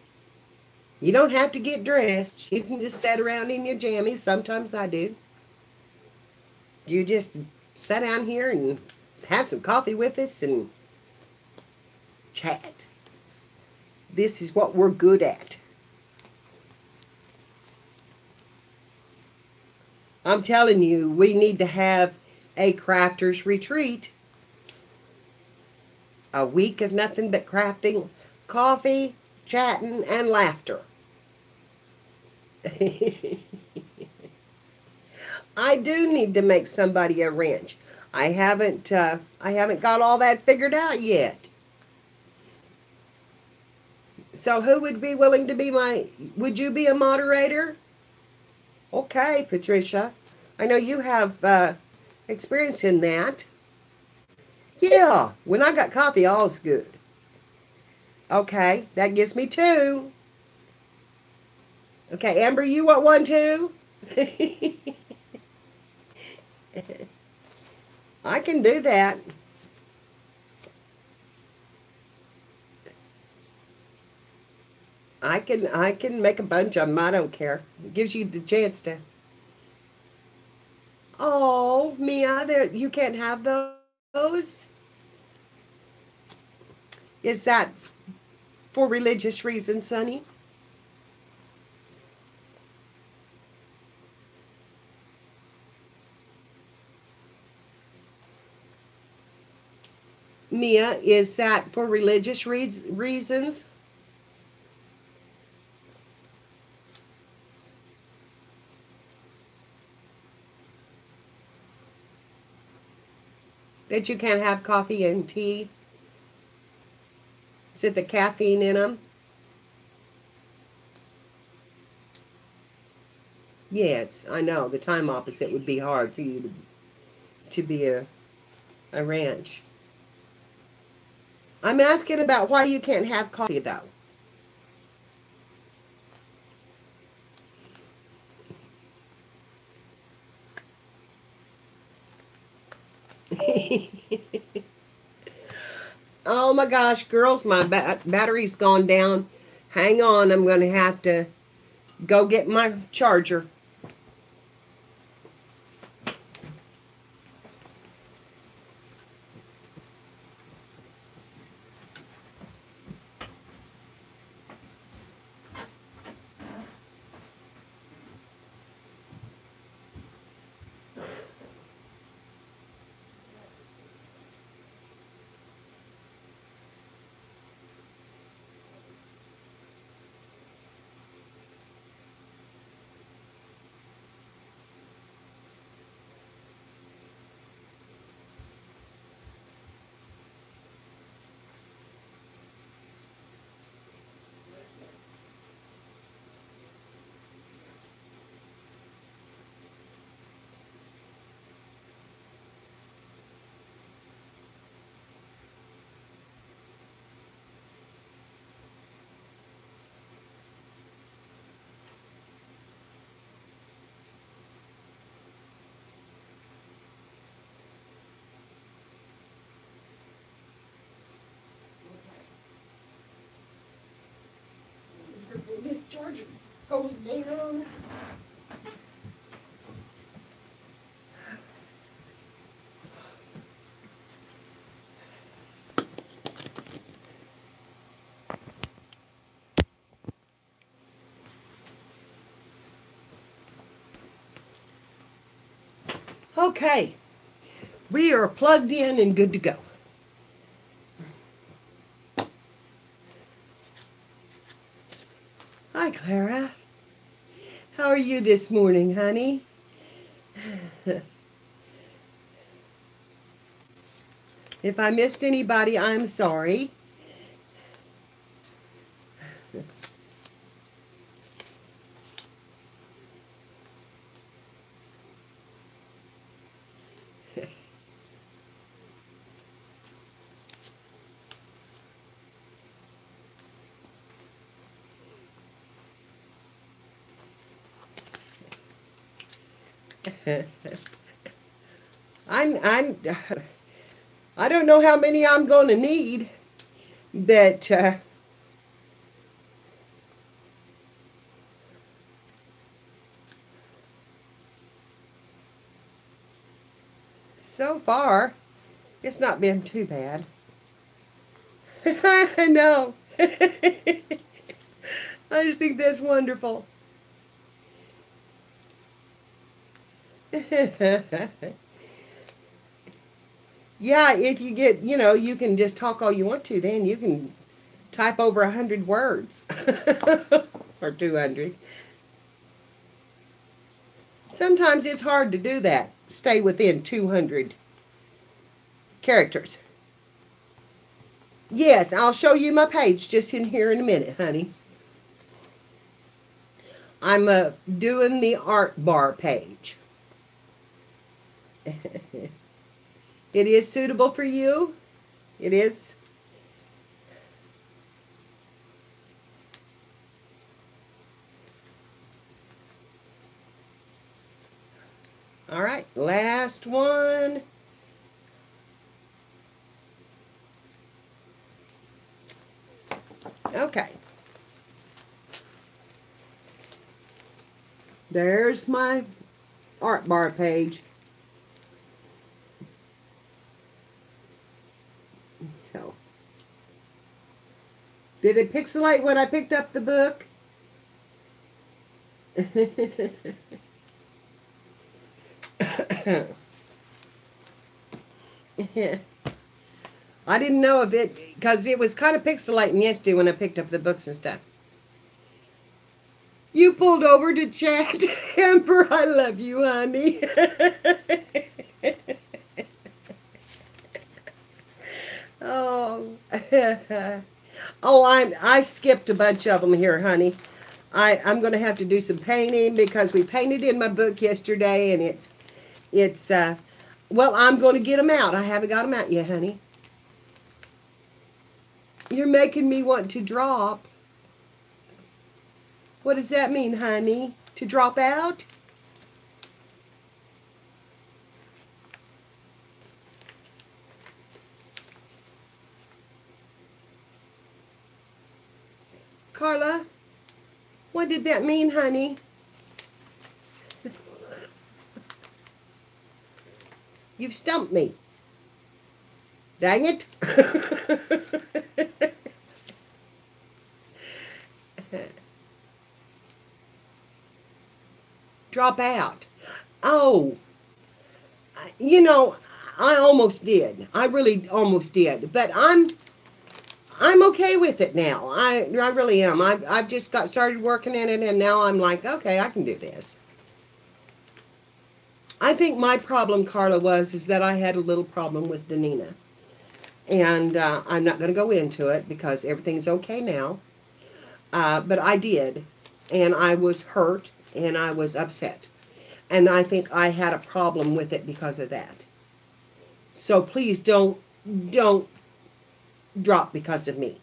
You don't have to get dressed. You can just sit around in your jammies. Sometimes I do. You just sit down here and have some coffee with us and chat. This is what we're good at. I'm telling you, we need to have a crafter's retreat. A week of nothing but crafting, coffee, chatting, and laughter. I do need to make somebody a wrench. I haven't got all that figured out yet. So who would be willing to be would you be a moderator? Okay, Patricia. I know you have experience in that. Yeah, when I got coffee, all's good. Okay, that gives me 2. Okay, Amber, you want one too? I can do that. I can make a bunch of them. I don't care. It gives you the chance to. Oh, Mia, you can't have those. Is that for religious reasons, honey? Mia, is that for religious reasons? That you can't have coffee and tea? Is it the caffeine in them? Yes, I know. The time opposite would be hard for you to be a ranch. I'm asking about why you can't have coffee, though. Oh my gosh, girls, my battery's gone down. Hang on, I'm going to have to go get my charger. This charger goes down. Okay, we are plugged in and good to go. Hi, Clara. How are you this morning, honey? If I missed anybody, I'm sorry. I'm I don't know how many I'm going to need, but so far it's not been too bad. I know. I just think that's wonderful. Yeah, if you get, you can just talk all you want to, then you can type over 100 words. Or 200. Sometimes it's hard to do that. Stay within 200 characters. Yes, I'll show you my page just in here in a minute, honey. I'm doing the art bar page. It is suitable for you. It is. All right, last one. Okay. There's my art bar page. So, did it pixelate when I picked up the book? I didn't know if it, because it was kind of pixelating yesterday when I picked up the books and stuff. You pulled over to chat, Amber. I love you, honey. Oh, oh, I skipped a bunch of them here, honey. I'm going to have to do some painting because we painted in my book yesterday, and well, I'm going to get them out. I haven't got them out yet, honey. You're making me want to drop. What does that mean, honey? To drop out? Carla, what did that mean, honey? You've stumped me. Dang it. Drop out. Oh, you know, I almost did. I really almost did. But I'm okay with it now. I really am. I've just got started working in it, and now I'm like, okay, I can do this. I think my problem, Carla, is that I had a little problem with Danina. And I'm not going to go into it because everything's okay now. But I did. And I was hurt, and I was upset. And I think I had a problem with it because of that. So please don't drop because of me.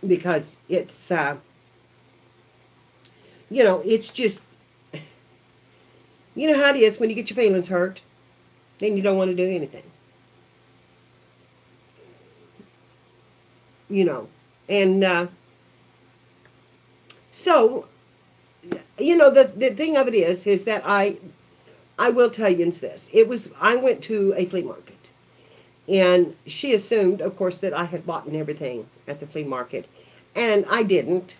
Because it's, you know, it's just, you know how it is when you get your feelings hurt. Then you don't want to do anything. You know, and so, you know, the thing of it is that I will tell you this. I went to a flea market. And she assumed, of course, that I had bought everything at the flea market. And I didn't.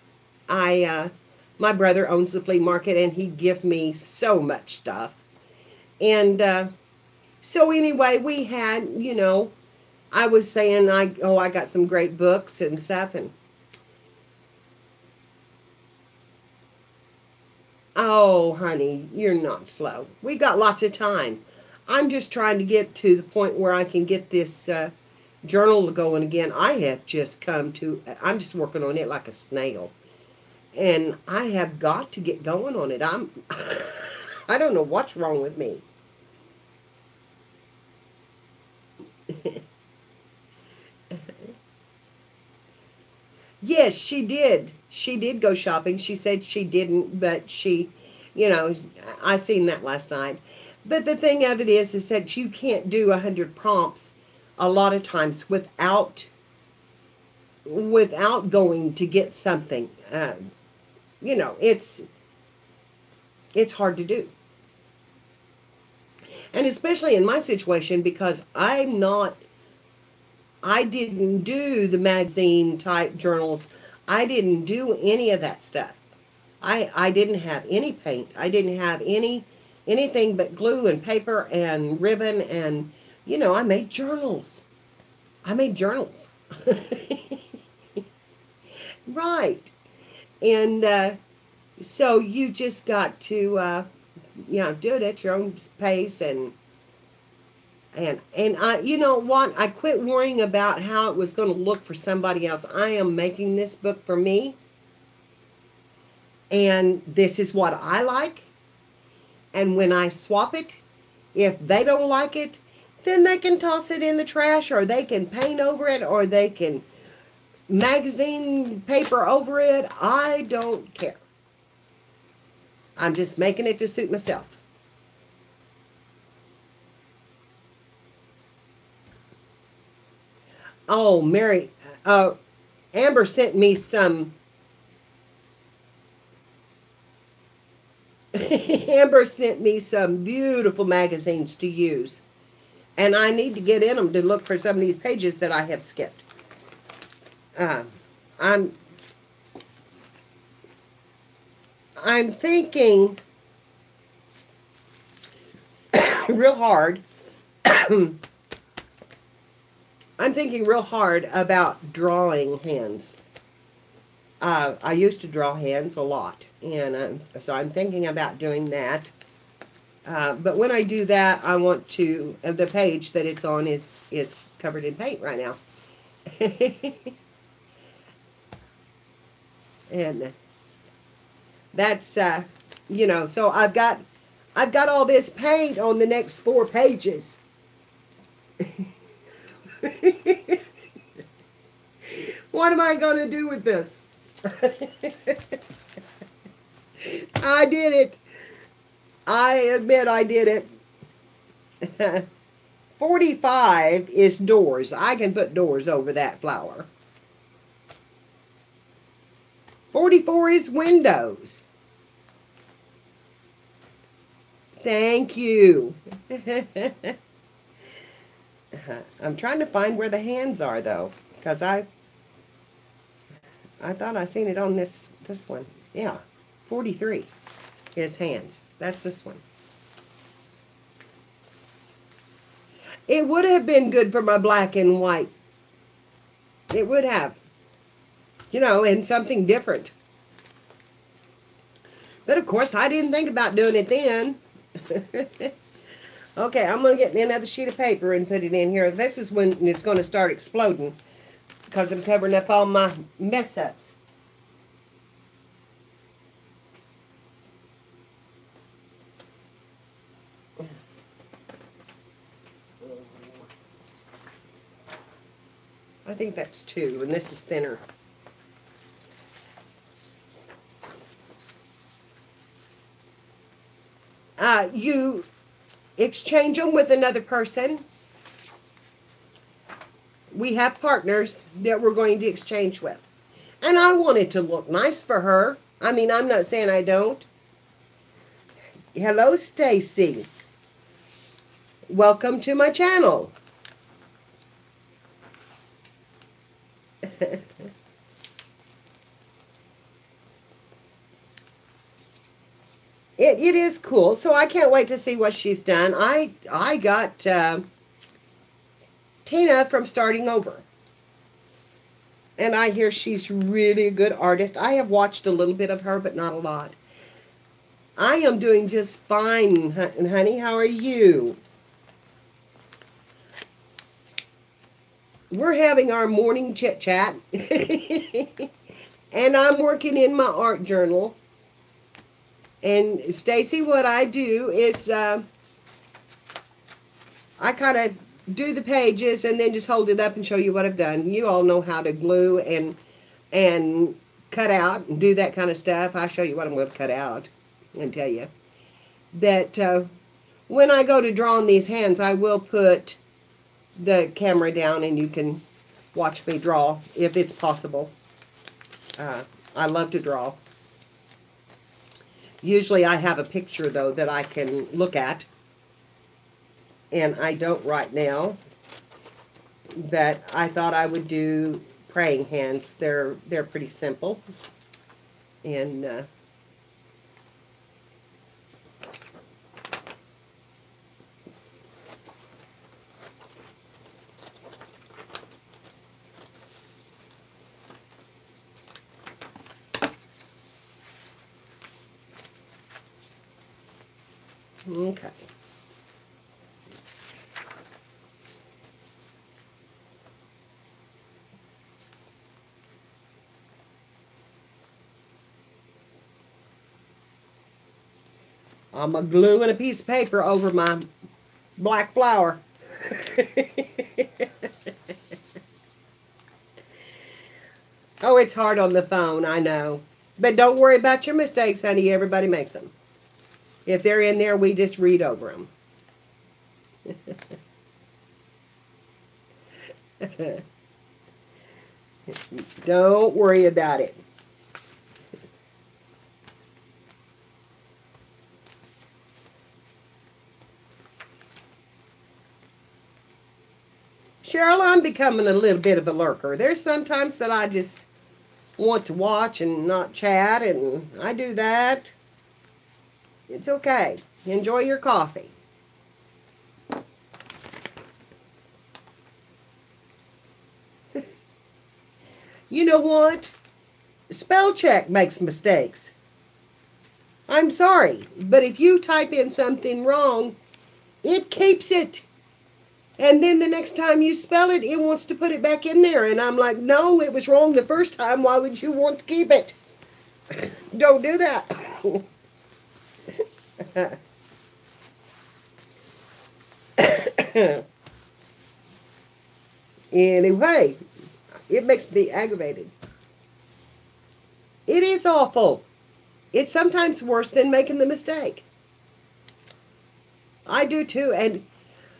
My brother owns the flea market, and he gave me so much stuff. And so anyway, we had, you know, I was saying, I got some great books and stuff. And oh, honey, you're not slow. We got lots of time. I'm just trying to get to the point where I can get this journal going again. I'm just working on it like a snail. And I have got to get going on it. I don't know what's wrong with me. Yes, she did. She did go shopping. She said she didn't, but she, you know, I seen that last night. But the thing of it is that you can't do 100 prompts a lot of times without going to get something. You know, it's hard to do. And especially in my situation, because I didn't do the magazine type journals. I didn't do any of that stuff. I didn't have any paint. I didn't have anything but glue and paper and ribbon, and, you know, I made journals. Right. And so you just got to, you know, do it at your own pace, and I, you know what? I quit worrying about how it was going to look for somebody else. I am making this book for me, and this is what I like. And when I swap it, if they don't like it, then they can toss it in the trash, or they can paint over it, or they can magazine paper over it. I don't care. I'm just making it to suit myself. Oh, Mary, Amber sent me some. Amber sent me some beautiful magazines to use. And I need to get in them to look for some of these pages that I have skipped. I'm thinking real hard. I'm thinking real hard about drawing hands. I used to draw hands a lot, and so I'm thinking about doing that. But when I do that, I want to, the page that it's on is covered in paint right now. And that's, you know, so I've got all this paint on the next 4 pages. What am I going to do with this? I did it. I admit I did it. 45 is doors. I can put doors over that flower. 44 is windows. Thank you. I'm trying to find where the hands are, though, because I thought I seen it on this one. Yeah, 43 is hands. That's this one. It would have been good for my black and white. It would have. You know, and something different. But of course, I didn't think about doing it then. Okay, I'm going to get me another sheet of paper and put it in here. This is when it's going to start exploding because I'm covering up all my mess-ups. I think that's 2, and this is thinner. You exchange them with another person. We have partners that we're going to exchange with. And I want it to look nice for her. I mean, I'm not saying I don't. Hello, Stacy. Welcome to my channel. It is cool, so I can't wait to see what she's done. I got Tina from Starting Over, and I hear she's really a good artist. I have watched a little bit of her, but not a lot. I am doing just fine, honey. How are you? We're having our morning chit-chat, and I'm working in my art journal. And Stacy, what I do is I kind of do the pages and then just hold it up and show you what I've done. You all know how to glue and cut out and do that kind of stuff. I'll show you what I'm going to cut out and tell you that when I go to draw on these hands, I will put the camera down and you can watch me draw if it's possible. I love to draw. Usually I have a picture, though, that I can look at. And I don't right now. But I thought I would do praying hands. They're pretty simple. And okay. I'm gluing a piece of paper over my black flower. Oh, it's hard on the phone, I know. But don't worry about your mistakes, honey. Everybody makes them. If they're in there, we just read over them. Don't worry about it. Cheryl, I'm becoming a little bit of a lurker. There's sometimes that I just want to watch and not chat, and I do that. It's okay. Enjoy your coffee. You know what? Spell check makes mistakes. I'm sorry, but if you type in something wrong, it keeps it. And then the next time you spell it, it wants to put it back in there. And I'm like, no, it was wrong the first time. Why would you want to keep it? Don't do that. Anyway, it makes me aggravated. It is awful. It's sometimes worse than making the mistake. I do too, and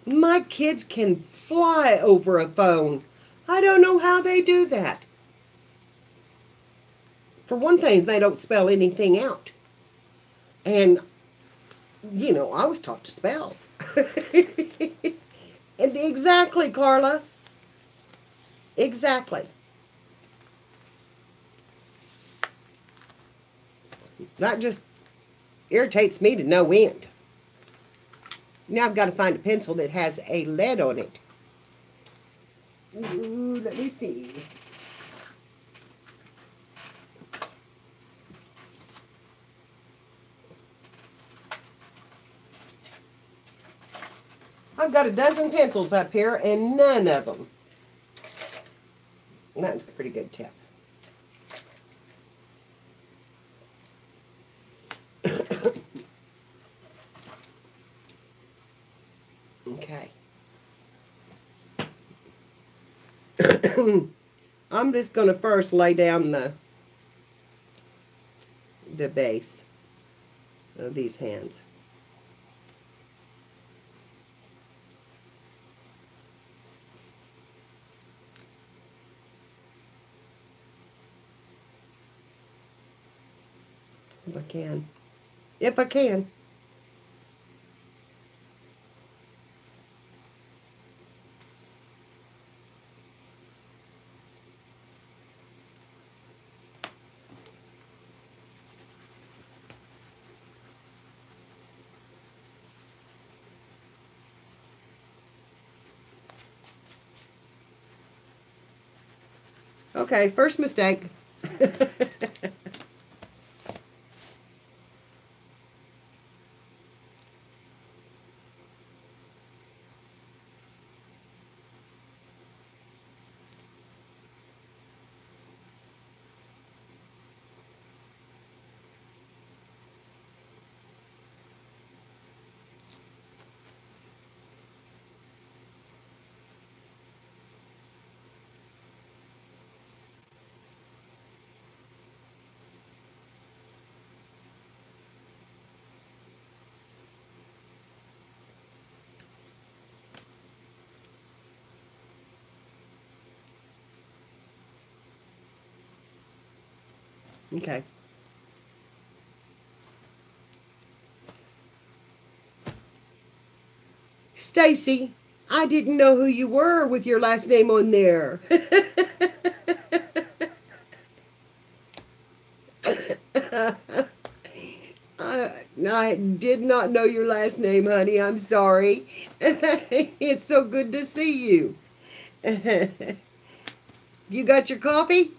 my kids can fly over a phone. I don't know how they do that. For one thing, they don't spell anything out. And, I was taught to spell. And exactly, Carla. Exactly. That just irritates me to no end. Now I've got to find a pencil that has a lead on it. Ooh, let me see. I've got a dozen pencils up here and none of them. That's a pretty good tip. Okay. I'm just going to first lay down the base of these hands. If I can. If I can. Okay, first mistake. Okay. Stacy, I didn't know who you were with your last name on there. I did not know your last name, honey. I'm sorry. It's so good to see you. You got your coffee?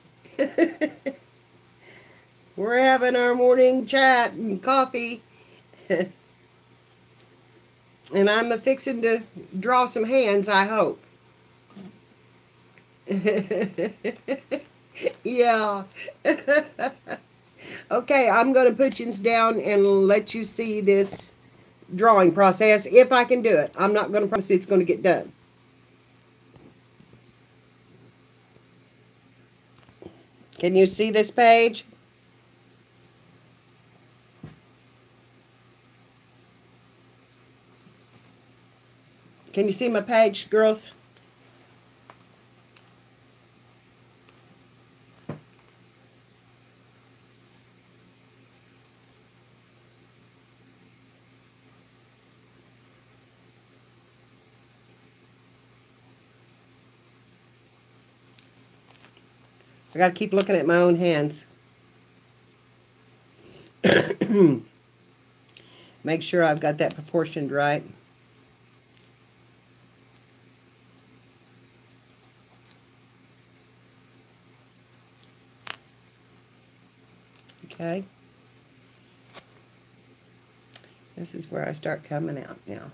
We're having our morning chat and coffee. And I'm a-fixing to draw some hands, I hope. Yeah. Okay, I'm going to put you down and let you see this drawing process if I can do it. I'm not going to promise it's going to get done. Can you see this page? Can you see my page, girls? I got to keep looking at my own hands. Make sure I've got that proportioned right. Okay. This is where I start coming out now.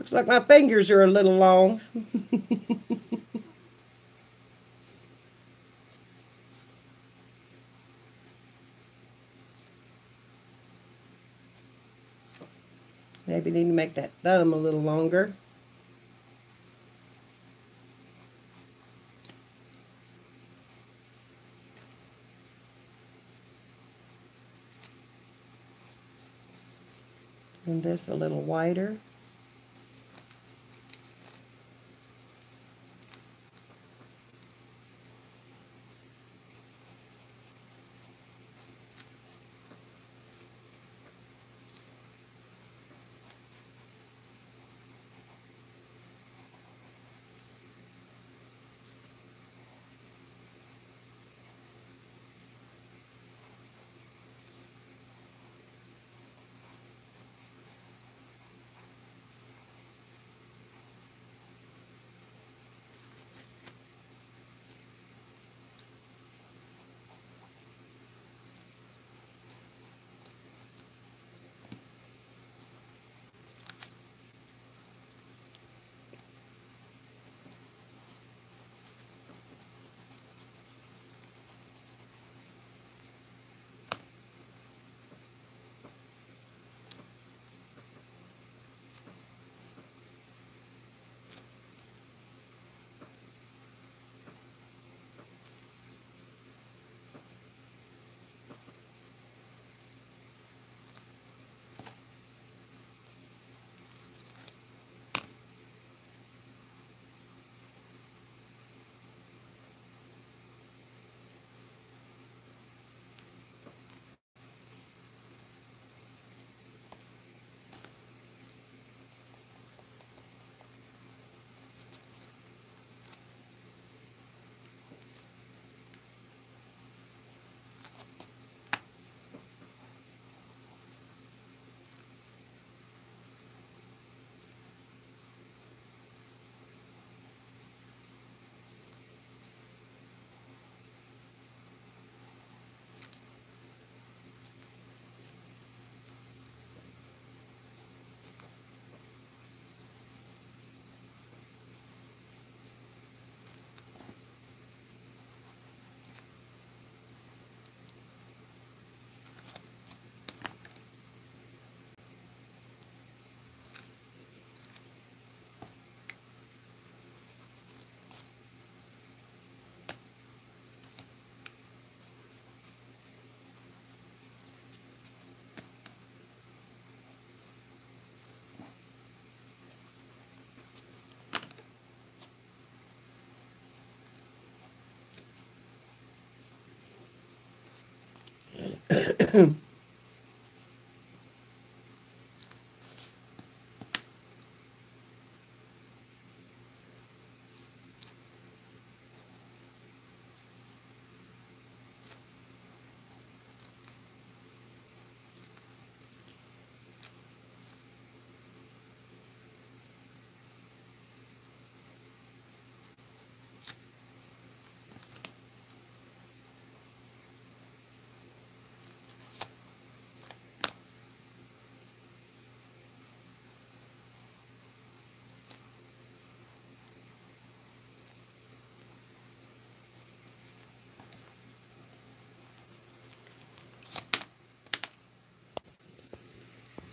Looks like my fingers are a little long. Maybe need to make that thumb a little longer. And this a little wider.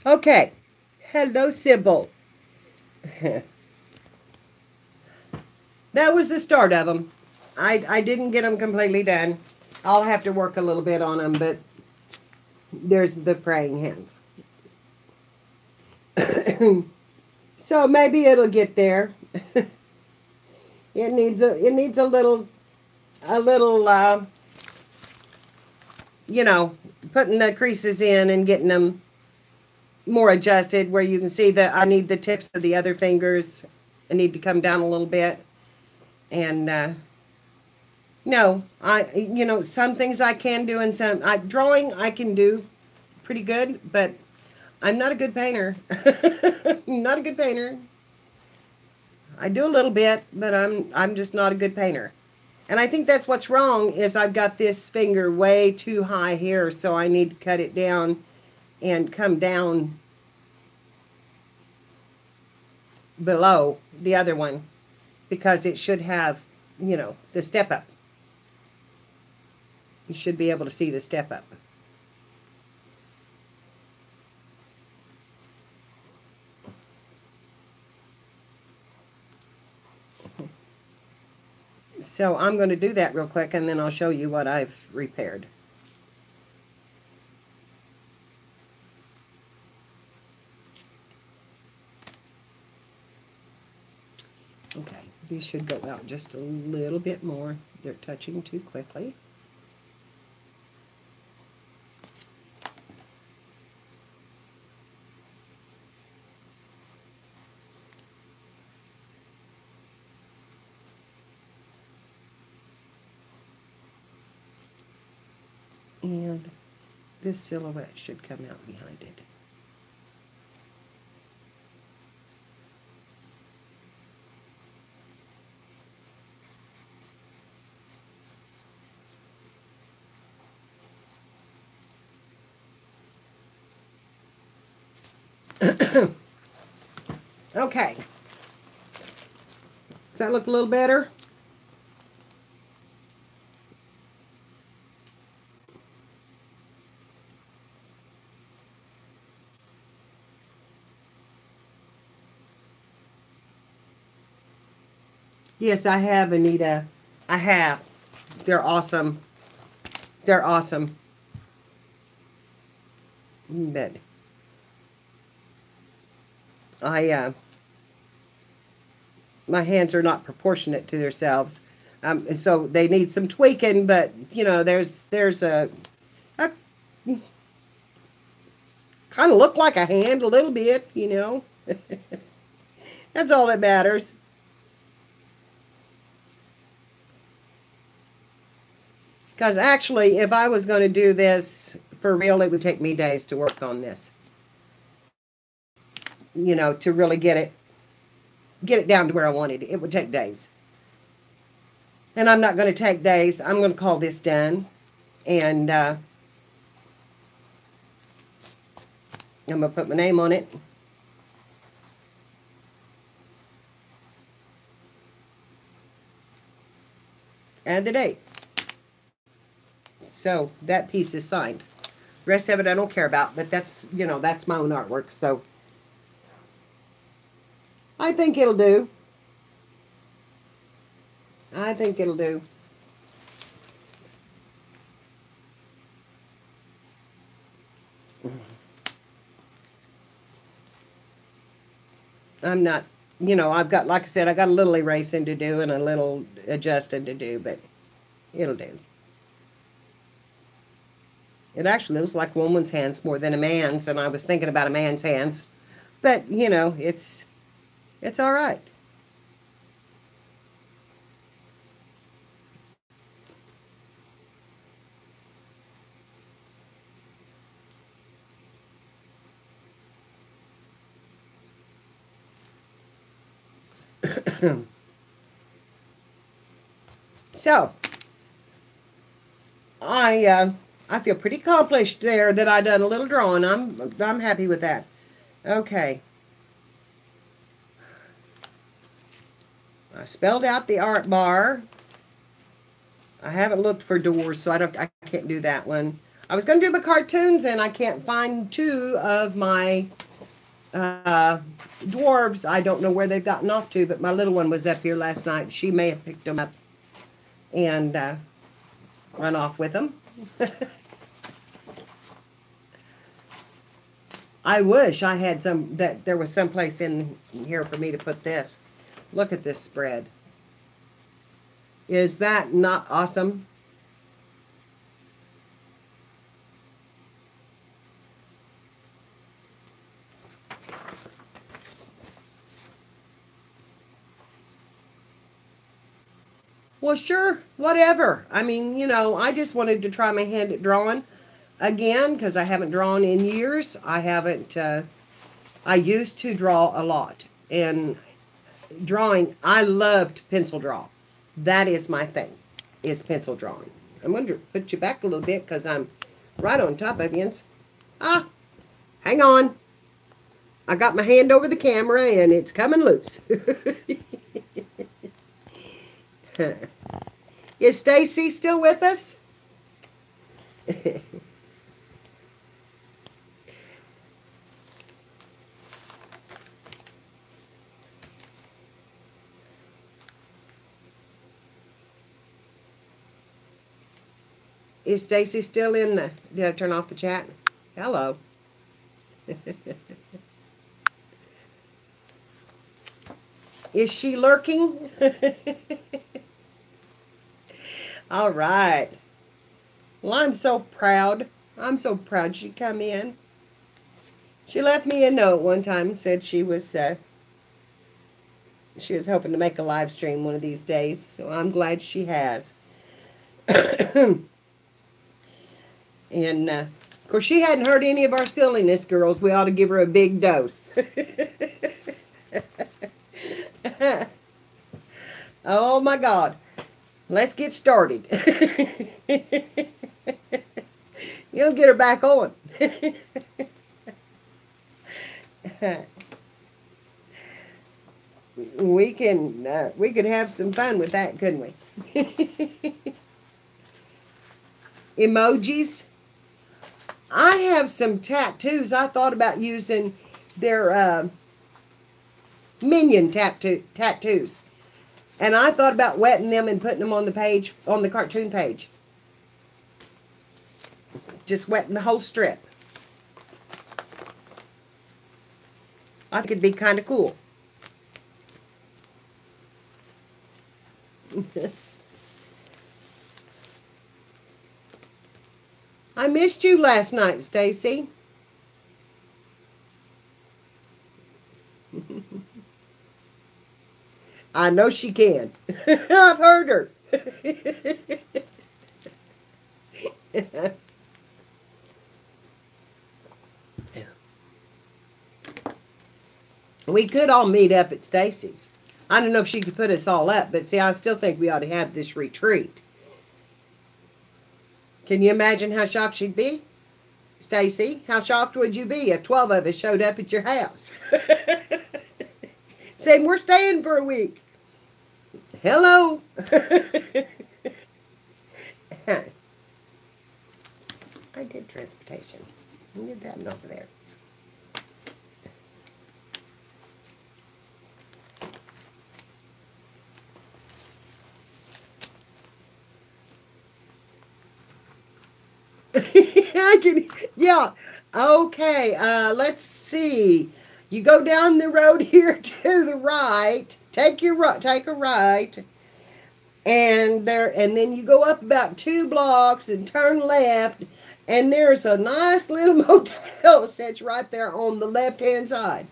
Okay. Hello, Sybil. That was the start of them. I didn't get them completely done. I'll have to work a little bit on them, but there's the praying hands. So maybe it'll get there. It needs a little you know, putting the creases in and getting them more adjusted where you can see that I need the tips of the other fingers. I need to come down a little bit. And no, some things I can do and some drawing I can do pretty good, but I'm not a good painter. Not a good painter. I do a little bit, but I'm just not a good painter. And I think that's what's wrong is I've got this finger way too high here, so I need to cut it down and come down below the other one because it should have, the step up. You should be able to see the step up. So I'm going to do that real quick and then I'll show you what I've repaired. Okay, these should go out just a little bit more. They're touching too quickly. And this silhouette should come out behind it. Okay. Does that look a little better? Yes, I have, Anita. I have. They're awesome. They're awesome. But my hands are not proportionate to themselves. So they need some tweaking, but, there's a kind of look like a hand a little bit, That's all that matters. Because actually, if I was going to do this for real, it would take me days to work on this. To really get it down to where I wanted it. It would take days. And I'm not going to take days. I'm going to call this done. And I'm going to put my name on it. And the date. So that piece is signed. The rest of it I don't care about, but that's, that's my own artwork. So I think it'll do. I think it'll do. I'm not, I've got, like I said, I got a little erasing to do and a little adjusting to do, but it'll do. It actually looks like a woman's hands more than a man's, and I was thinking about a man's hands. But, you know, it's all right. So, I feel pretty accomplished there that I done a little drawing. I'm happy with that. Okay. I spelled out the art bar. I haven't looked for doors, so I can't do that one. I was going to do my cartoons, and I can't find two of my dwarves. I don't know where they've gotten off to, but my little one was up here last night. She may have picked them up and run off with them. I wish I had that there was some place in here for me to put this. Look at this spread. Is that not awesome? Well, sure, whatever. I mean, you know, I just wanted to try my hand at drawing again because I haven't drawn in years. I haven't, I used to draw a lot. And drawing, I love to pencil draw. That is my thing, is pencil drawing. I'm going to put you back a little bit because I'm right on top of you. Ah, hang on. I got my hand over the camera and it's coming loose. Is Stacy still with us? Is Stacy still in the... Did I turn off the chat? Hello. Is she lurking? All right. Well, I'm so proud. I'm so proud she come in. She left me a note one time and said she was hoping to make a live stream one of these days. So I'm glad she has. And, of course, she hadn't heard any of our silliness, girls. We ought to give her a big dose. Oh, my God. Let's get started. You'll get her back on. We could have some fun with that, couldn't we? Emojis. I have some tattoos. I thought about using their minion tattoos. And I thought about wetting them and putting them on the page, on the cartoon page. Just wetting the whole strip. I think it'd be kind of cool. I missed you last night, Stacy. I know she can. I've heard her. We could all meet up at Stacy's. I don't know if she could put us all up, but see, I still think we ought to have this retreat. Can you imagine how shocked she'd be? Stacy, how shocked would you be if 12 of us showed up at your house? Saying we're staying for a week. Hello. I did transportation. I did that one over there. I can, yeah. Okay, let's see. You go down the road here to the right. Take a right. And then you go up about 2 blocks and turn left. And there's a nice little motel that's right there on the left-hand side.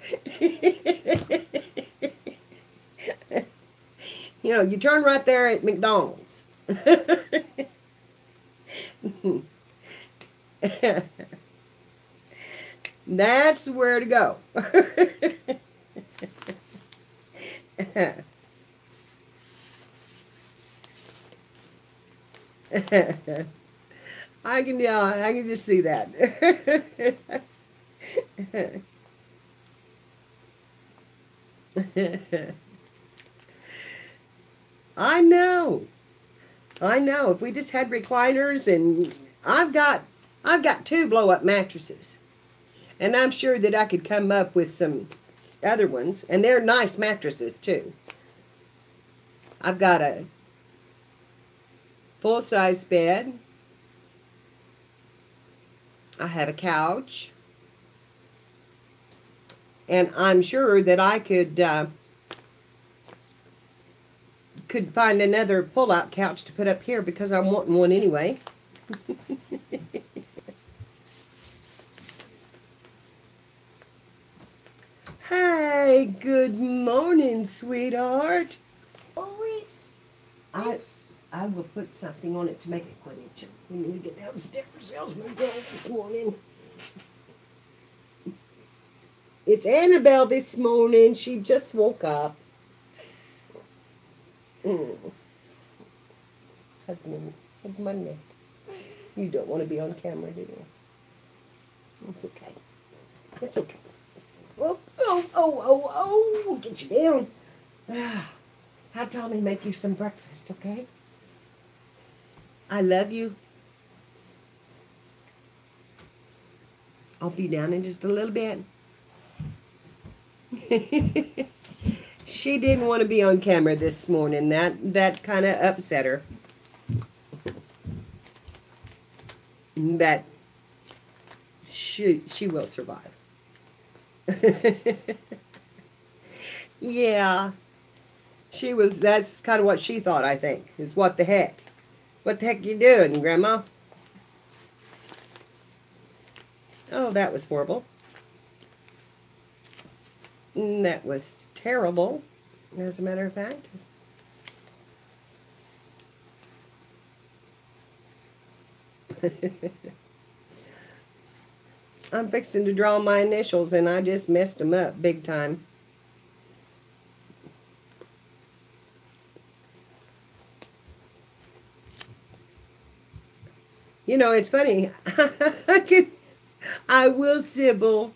You know, you turn right there at McDonald's. That's where to go. I can just see that. I know. I know. If we just had recliners, and I've got two blow up mattresses. And I'm sure that I could come up with some other ones, and they're nice mattresses too. I've got a full-size bed. I have a couch. And I'm sure that I could find another pull-out couch to put up here because I'm wanting one anyway. Hey, good morning, sweetheart. Always. I will put something on it to make it quit itching. We need to get those sticker cells moved on this morning. It's Annabelle this morning. She just woke up. Hug my neck. You don't want to be on camera, do you? It's okay. It's okay. Oh, oh, oh, oh, oh. We'll get you down. Have Tommy make you some breakfast, okay? I love you. I'll be down in just a little bit. She didn't want to be on camera this morning. That kind of upset her. But she will survive. Yeah. That's kind of what she thought, I think, is what the heck. What the heck you doing, Grandma? Oh, that was horrible. That was terrible, as a matter of fact. I'm fixing to draw my initials, and I just messed them up big time. You know, it's funny. I will, Sybil.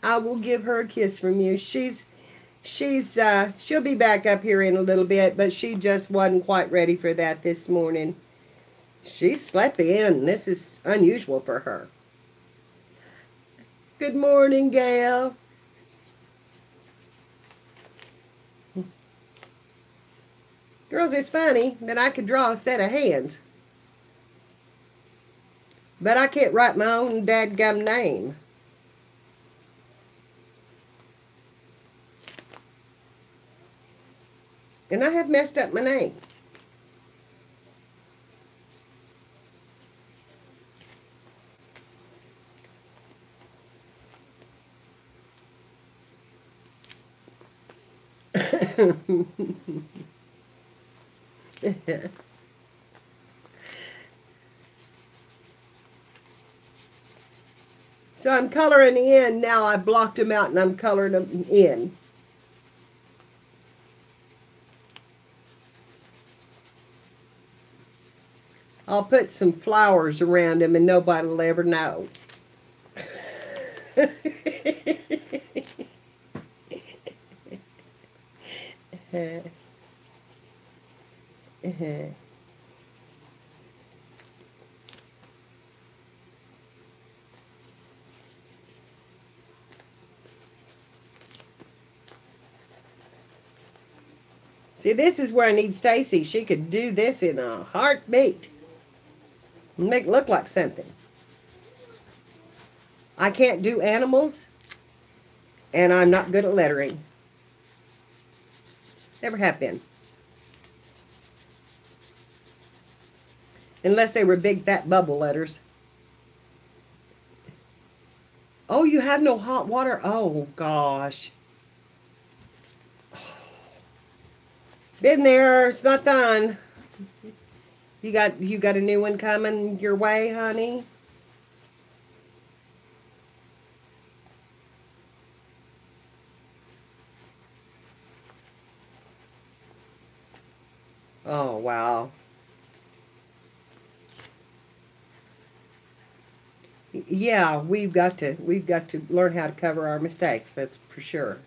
I will give her a kiss from you. She'll be back up here in a little bit, but she just wasn't quite ready for that this morning. She slept in. This is unusual for her. Good morning, Gail. Girls, it's funny that I could draw a set of hands, but I can't write my own dadgum name. And I have messed up my name. So I'm coloring in now. I blocked them out and I'm coloring them in. I'll put some flowers around them and nobody will ever know. See, this is where I need Stacy. She could do this in a heartbeat. Make it look like something. I can't do animals, and I'm not good at lettering. Never have been. Unless they were big fat bubble letters. Oh, you have no hot water? Oh, gosh. Been there. It's not done. You got a new one coming your way, honey? Oh, wow. Yeah, we've got to learn how to cover our mistakes. That's for sure.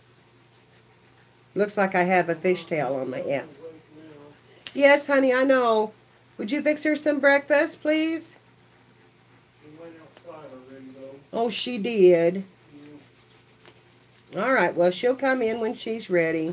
Looks like I have a fishtail on my yeah. Yes, honey, I know. Would you fix her some breakfast, please? Oh, she did. All right, well, she'll come in when she's ready.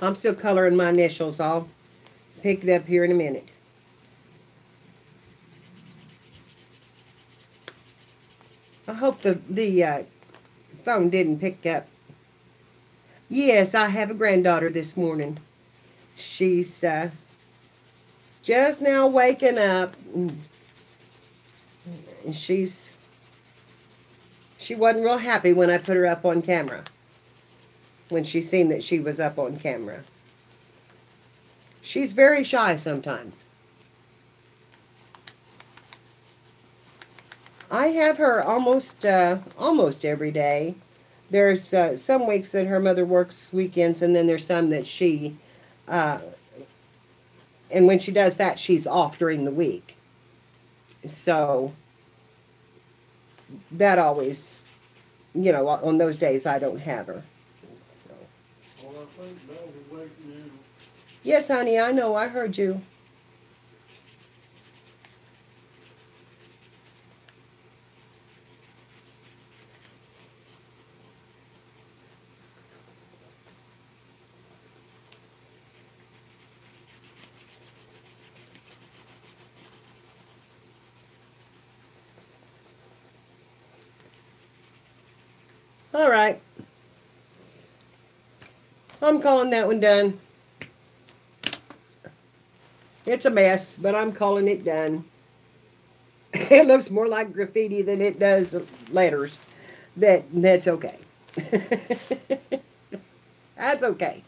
I'm still coloring my initials. I'll pick it up here in a minute. I hope the phone didn't pick up. Yes, I have a granddaughter this morning. She's just now waking up. And she wasn't real happy when I put her up on camera. When she seen that she was up on camera. She's very shy sometimes. I have her almost every day. There's some weeks that her mother works weekends, and then there's some that she, and when she does that, she's off during the week. So that always, on those days I don't have her. So. Well, I think Bell's awake now. Yes, honey, I know. I heard you. All right. I'm calling that one done. It's a mess, but I'm calling it done. It looks more like graffiti than it does letters. That's okay. That's okay.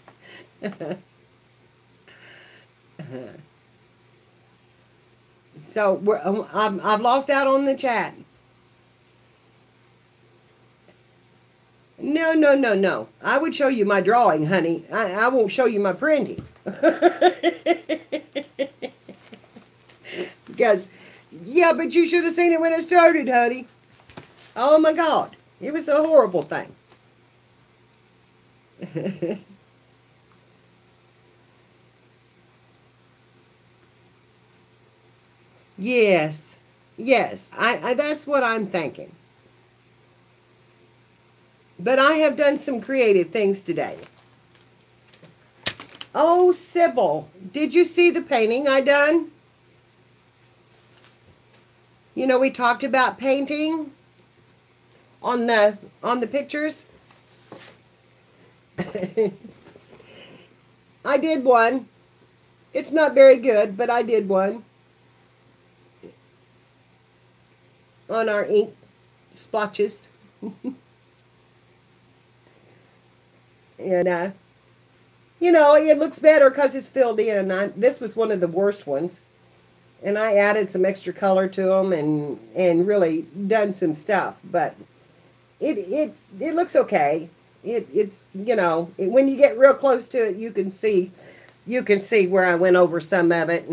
So I've lost out on the chat. No, no, no, no. I would show you my drawing, honey. I won't show you my printing. Because, yeah, but you should have seen it when it started, honey. Oh, my God. It was a horrible thing. Yes. Yes. I that's what I'm thinking. But I have done some creative things today. Oh, Sybil, did you see the painting I done? We talked about painting on the pictures. I did one. It's not very good, but I did one on our ink splotches. And it looks better because it's filled in. This was one of the worst ones. And I added some extra color to them and really done some stuff. But it looks okay. It's when you get real close to it, you can see where I went over some of it.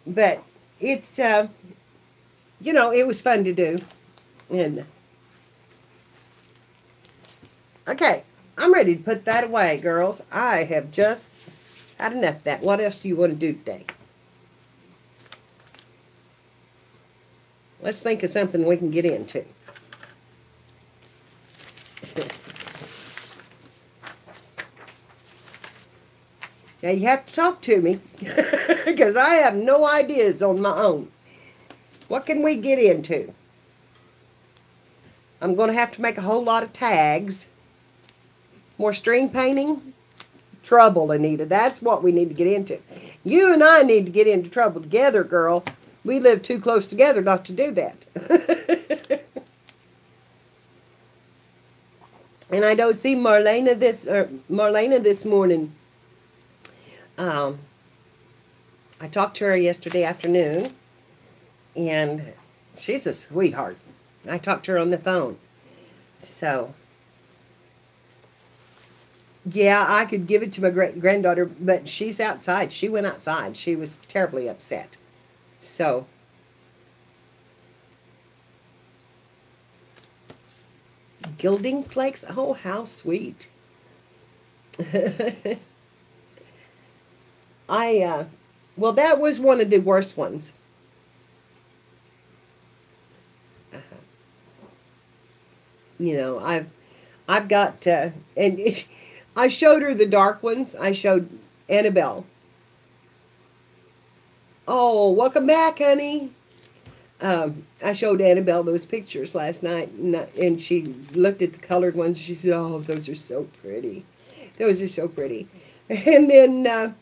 But it's it was fun to do. And okay, I'm ready to put that away, girls. I have just had enough of that. What else do you want to do today? Let's think of something we can get into. Now you have to talk to me because I have no ideas on my own. What can we get into? I'm going to have to make a whole lot of tags. More string painting? Trouble, Anita. That's what we need to get into. You and I need to get into trouble together, girl. We live too close together not to do that. And I don't see Marlena this morning. I talked to her yesterday afternoon, and she's a sweetheart. I talked to her on the phone. So, yeah, I could give it to my granddaughter, but she's outside. She went outside. She was terribly upset. So, gilding flakes. Oh, how sweet. Well, that was one of the worst ones. You know, I've got, and I showed her the dark ones. I showed Annabelle. Oh, welcome back, honey. I showed Annabelle those pictures last night, and she looked at the colored ones. She said, "Oh, those are so pretty. Those are so pretty." And then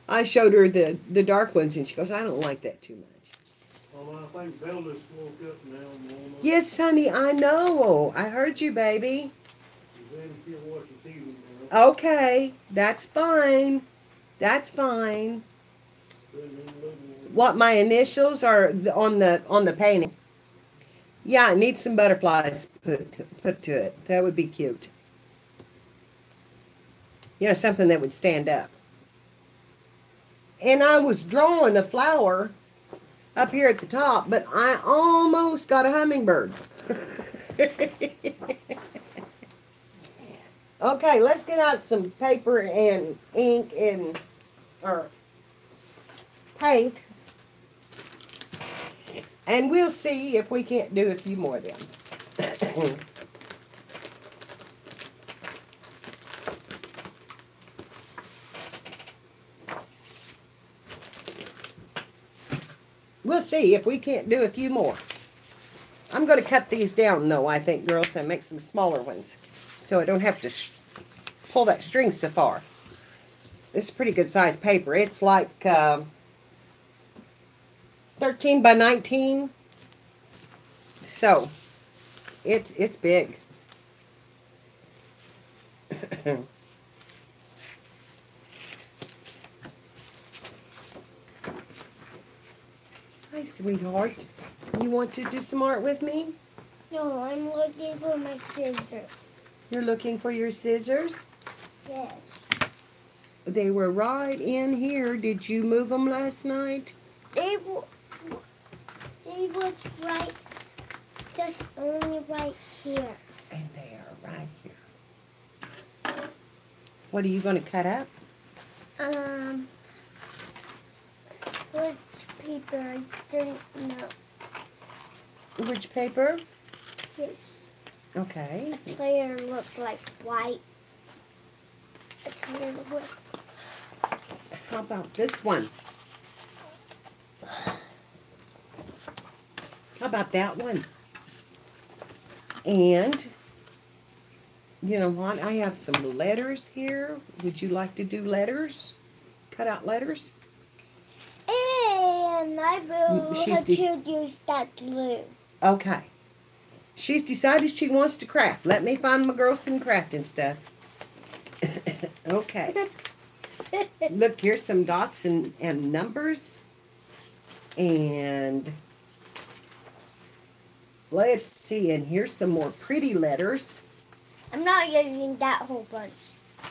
I showed her the dark ones, and she goes, "I don't like that too much." Well, I think Bella's woke up now, Mama. Yes, honey, I know. I heard you, baby. She's watching TV now. Okay, that's fine. That's fine. What, my initials are on the painting? Yeah, I need some butterflies put to it. That would be cute. You know, something that would stand up. And I was drawing a flower up here at the top, but I almost got a hummingbird. Okay, let's get out some paper and ink and or paint. And we'll see if we can't do a few more of them. We'll see if we can't do a few more. I'm going to cut these down, though, I think, girls, and make some smaller ones. So I don't have to pull that string so far. This is pretty good size paper. It's like 13 by 19. So, it's big. Hi, sweetheart. You want to do some art with me? No, I'm looking for my scissors. You're looking for your scissors? Yes. They were right in here. Did you move them last night? They was right, just only right here. And they are right here. What are you going to cut up? Which paper? I don't know. Which paper? Yes. Okay. The color looked like white. The color looked. How about this one? How about that one? And, you know what? I have some letters here. Would you like to do letters? Cut out letters? And I will have to use that glue. Okay. She's decided she wants to craft. Let me find my girl some crafting stuff. Okay. Look, here's some dots and numbers. And let's see, and here's some more pretty letters. I'm not using that whole bunch.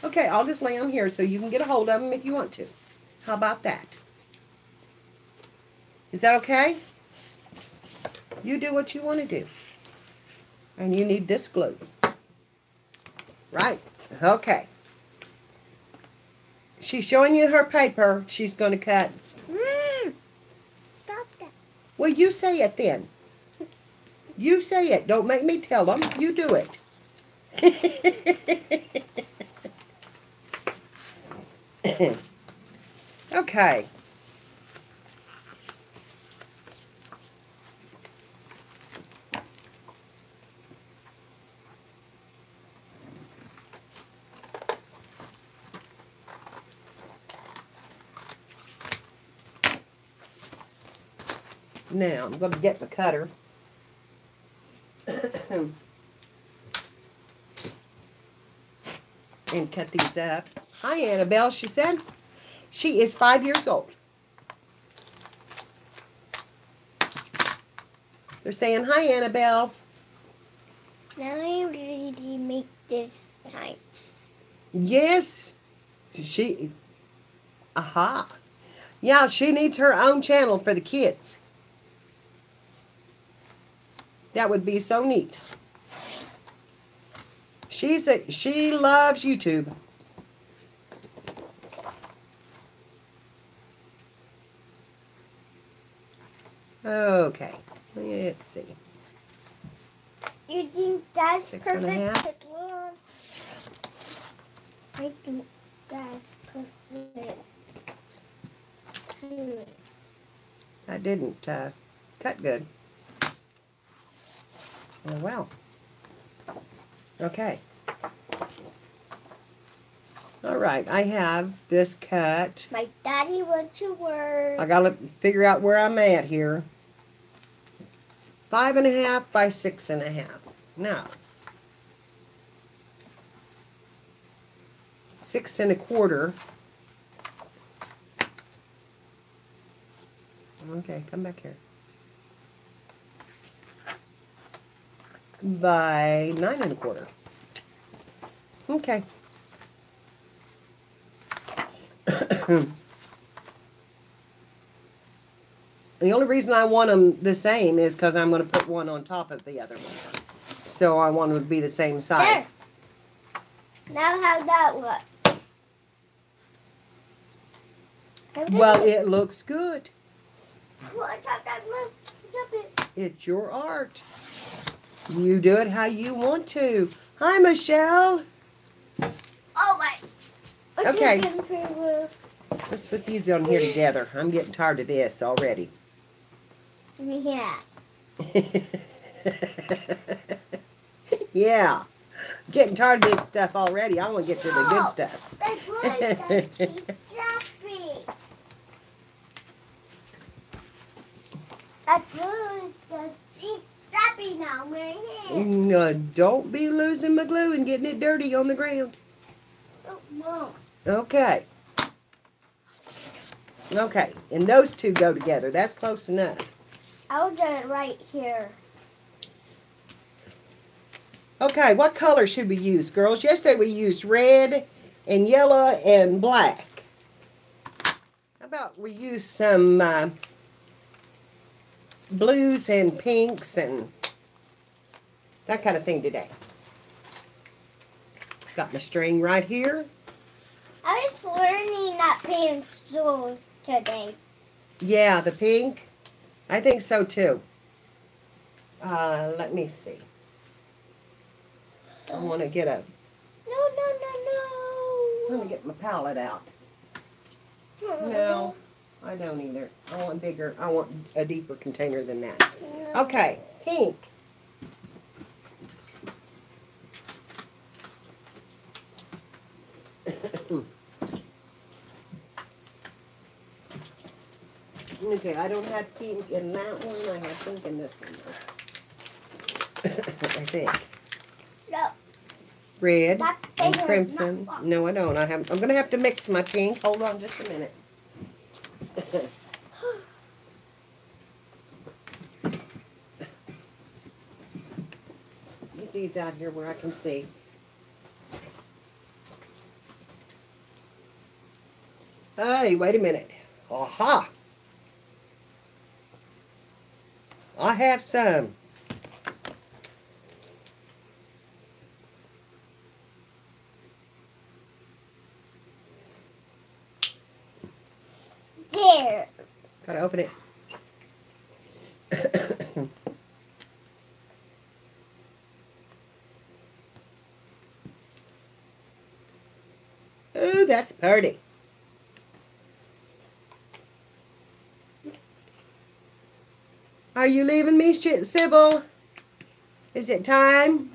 Okay, I'll just lay them here so you can get a hold of them if you want to. How about that? Is that okay? You do what you want to do. And you need this glue. Right? Okay. She's showing you her paper. She's going to cut. Stop that. Well, you say it then. You say it. Don't make me tell them. You do it. Okay. Now, I'm going to get the cutter. And cut these up. Hi, Annabelle, she said. She is 5 years old. They're saying, hi, Annabelle. Now I'm ready to make this time. Yes. She, aha. Yeah, she needs her own channel for the kids. That would be so neat. She loves YouTube. Okay, let's see. You think that's 6 perfect? and a half. I think that's perfect. That didn't cut good. Oh, well. Okay. All right, I have this cut. My daddy went to work. I got to figure out where I'm at here. 5 and a half by 6 and a half. Now, 6 and a quarter. Okay, come back here. By 9 and a quarter. Okay. The only reason I want them the same is because I'm going to put one on top of the other one. So I want them to be the same size. There. Now how's that look? Well, it looks good. What's up, that look? What's up it? It's your art. You do it how you want to. Hi, Michelle. Oh my. Okay. Let's put these on here together. I'm getting tired of this already. Yeah. Yeah. Getting tired of this stuff already. I want to get to the good stuff. That's right. That's Jappy. That's good. That's Jappy now, my hand. No, don't be losing my glue and getting it dirty on the ground. Oh, Mom. Okay. Okay, and those two go together. That's close enough. I'll get it right here. Okay, what color should we use, girls? Yesterday we used red and yellow and black. How about we use some blues and pinks and that kind of thing today? Got my string right here. I was learning that pencil today. Yeah, the pink. I think so too. Let me see. I want to get a... No. I want to get my palette out. No, I don't either. I want bigger. I want a deeper container than that. Okay, pink. Okay, I don't have pink in that one. I have pink in this one. I think. No. Red That and bigger, crimson. not- No, I don't. I'm going to have to mix my pink. Hold on just a minute. Get these out here where I can see. Hey, wait a minute. Aha! I have some. There. Gotta open it. Ooh, that's pretty. Are you leaving me, Sybil? Is it time?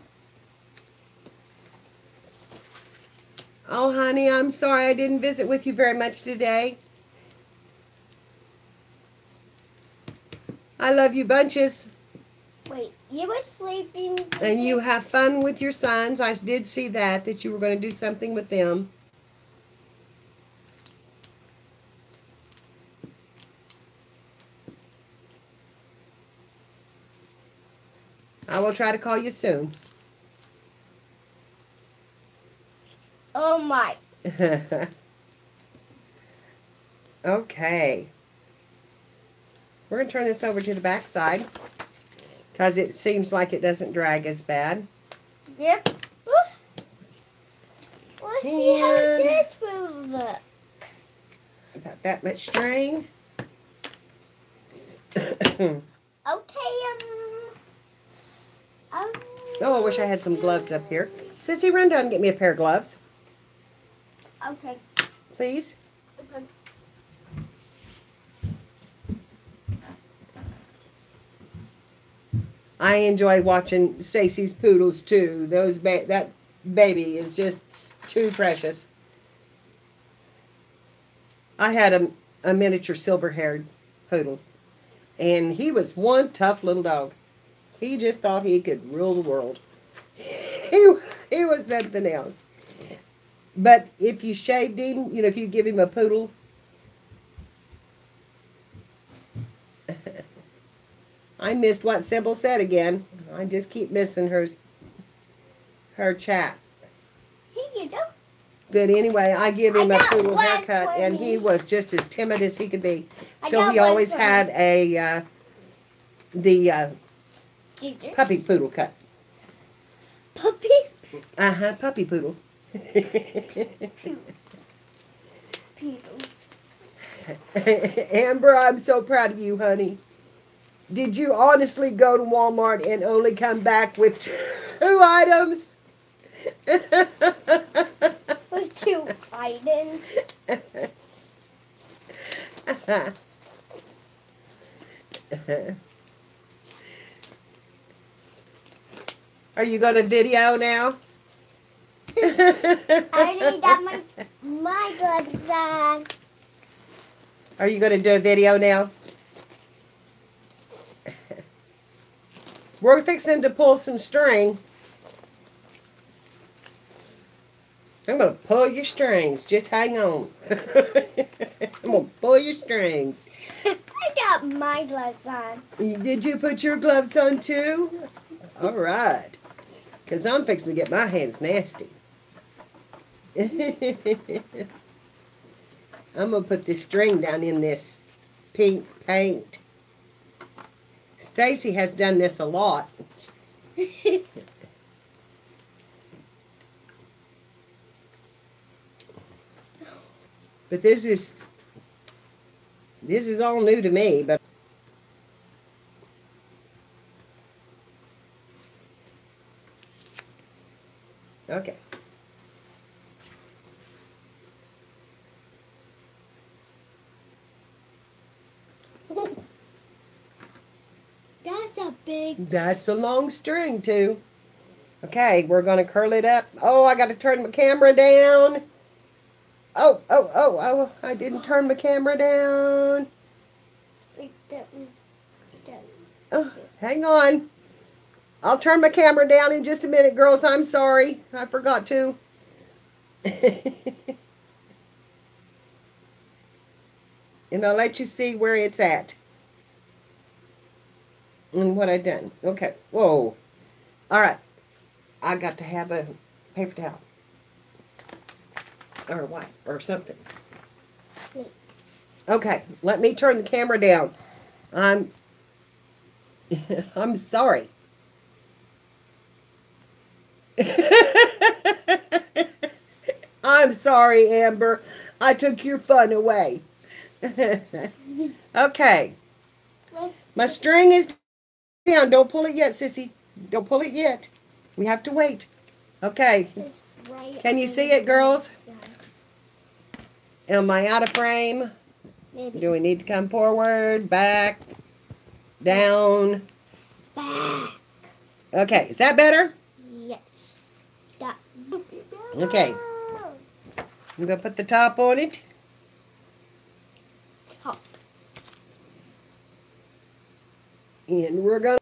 Oh, honey, I'm sorry I didn't visit with you very much today. I love you bunches. Wait, you were sleeping. And you have fun with your sons. I did see that you were going to do something with them. I will try to call you soon. Oh my. Okay. We're going to turn this over to the back side because it seems like it doesn't drag as bad. Yep. Let's see how this will look. About that much string. Okay, Oh, I wish I had some gloves up here. Sissy, run down and get me a pair of gloves. Okay. Please. Okay. I enjoy watching Stacy's poodles too. That baby is just too precious. I had a miniature silver-haired poodle, and he was one tough little dog. He just thought he could rule the world. He was something else. But if you shaved him, if you give him a poodle, I missed what Sybil said again. I just keep missing her chat. Here you go. But anyway, I give him a poodle one haircut, for and he me. was just as timid as he could be. I So got he one always for had the Ginger. puppy poodle cut. Puppy. Puppy poodle. Poodle. Amber, I'm so proud of you, honey. Did you honestly go to Walmart and only come back with 2 items? With 2 items. Are you going to video now? I already got my gloves on. Are you going to do a video now? We're fixing to pull some string. I'm going to pull your strings. Just hang on. I'm going to pull your strings. I got my gloves on. Did you put your gloves on too? All right. Because I'm fixing to get my hands nasty. I'm going to put this string down in this pink paint. Stacy has done this a lot. But this is all new to me, but okay. That's a big. That's a long string too. Okay, we're going to curl it up. Oh, I got to turn my camera down. Oh, I didn't turn my camera down. Oh, hang on. I'll turn my camera down in just a minute, girls. I'm sorry. I forgot to. And I'll let you see where it's at. And what I've done. Okay. Whoa. All right. I got to have a paper towel. Or what? Or something. Okay. Let me turn the camera down. I'm sorry. I'm sorry, Amber. I took your fun away. Okay. My string is down. Don't pull it yet, sissy. Don't pull it yet. We have to wait. Okay. Can you see it, girls? Am I out of frame? Maybe. Do we need to come forward, back? down. Back. Okay, is that better? Yes. That would be better. Okay. I'm going to put the top on it. Top. And we're going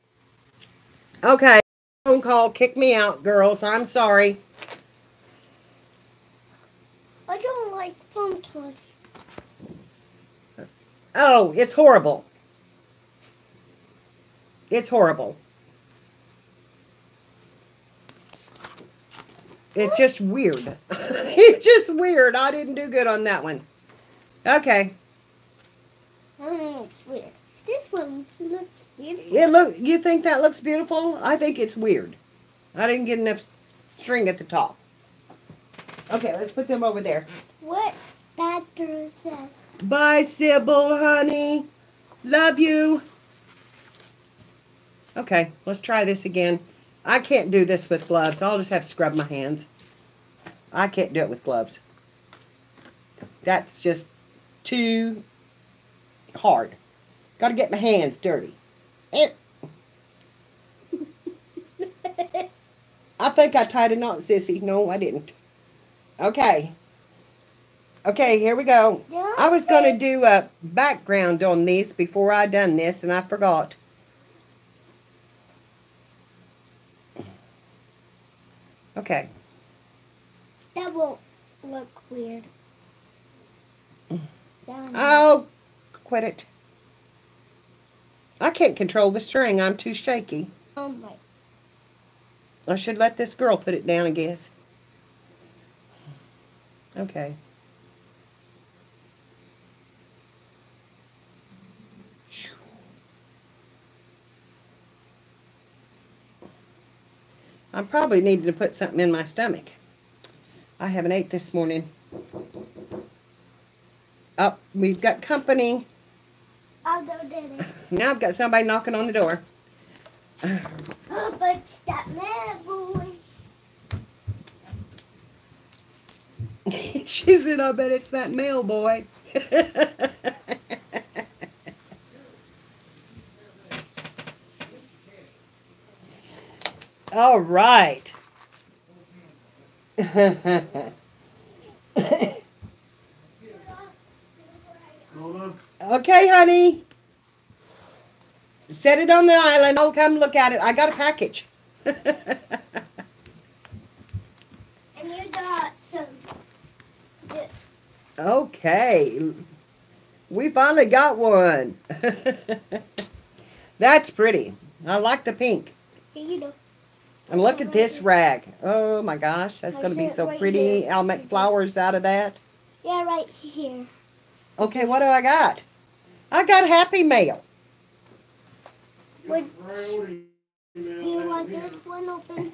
to... Okay. Phone call. Kick me out, girls. I'm sorry. I don't like phone calls. Oh, it's horrible. It's horrible. It's just weird. It's just weird. I didn't do good on that one. Okay. Looks weird. This one looks beautiful. You think that looks beautiful? I think it's weird. I didn't get enough string at the top. Okay, let's put them over there. What that girl says. Bye, Sybil, honey. Love you. Okay, let's try this again. I can't do this with gloves. I'll just have to scrub my hands. I can't do it with gloves. That's just too hard. Got to get my hands dirty. I think I tied a knot, Sissy. No, I didn't. Okay. Okay, here we go. I was going to do a background on this before I done this, and I forgot. Okay. That won't look weird. Oh, quit it. I can't control the string. I'm too shaky. Oh my. I should let this girl put it down, I guess. Okay. I probably needed to put something in my stomach. I haven't ate this morning. Oh, we've got company. I'll go get it. Now I've got somebody knocking on the door. Oh, but it's that man boy. She said, I bet it's that mail boy. All right. Okay, honey. Set it on the island. I'll come look at it. I got a package. And you got some. Okay. We finally got one. That's pretty. I like the pink. Here you go. And look at this rag. Oh my gosh, that's going to be so pretty. I'll make flowers out of that. Yeah, right here. Okay, what do I got? I got Happy Mail. Would you want this one open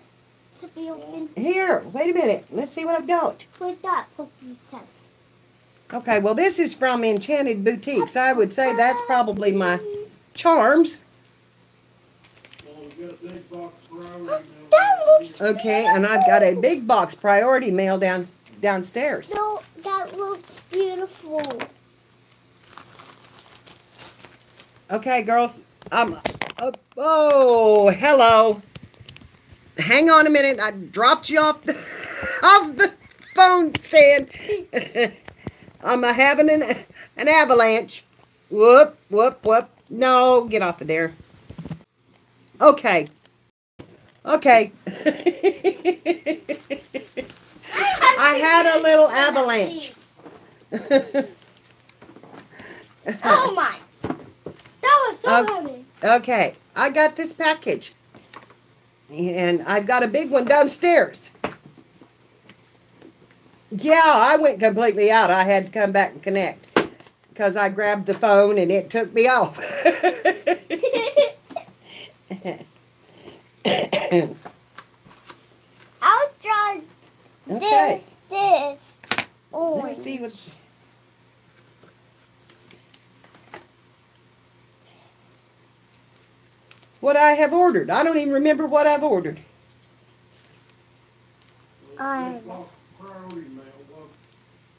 to be open? Here, wait a minute. Let's see what I've got. With that princess. Okay, well this is from Enchanted Boutiques. I would say that's probably my charms. That looks Okay, and I've got a big box priority mail downstairs. No, that looks beautiful. Okay, girls. Oh, hello. Hang on a minute. I dropped you off the, off the phone stand. I'm having an avalanche. Whoop, whoop, whoop. No, get off of there. Okay. Okay. I had a little avalanche. Oh my. That was so heavy. Okay, I got this package. And I've got a big one downstairs. Yeah, I went completely out. I had to come back and connect. Because I grabbed the phone and it took me off. I'll try Okay. this. Let me see what's... What I have ordered. I don't even remember what I've ordered.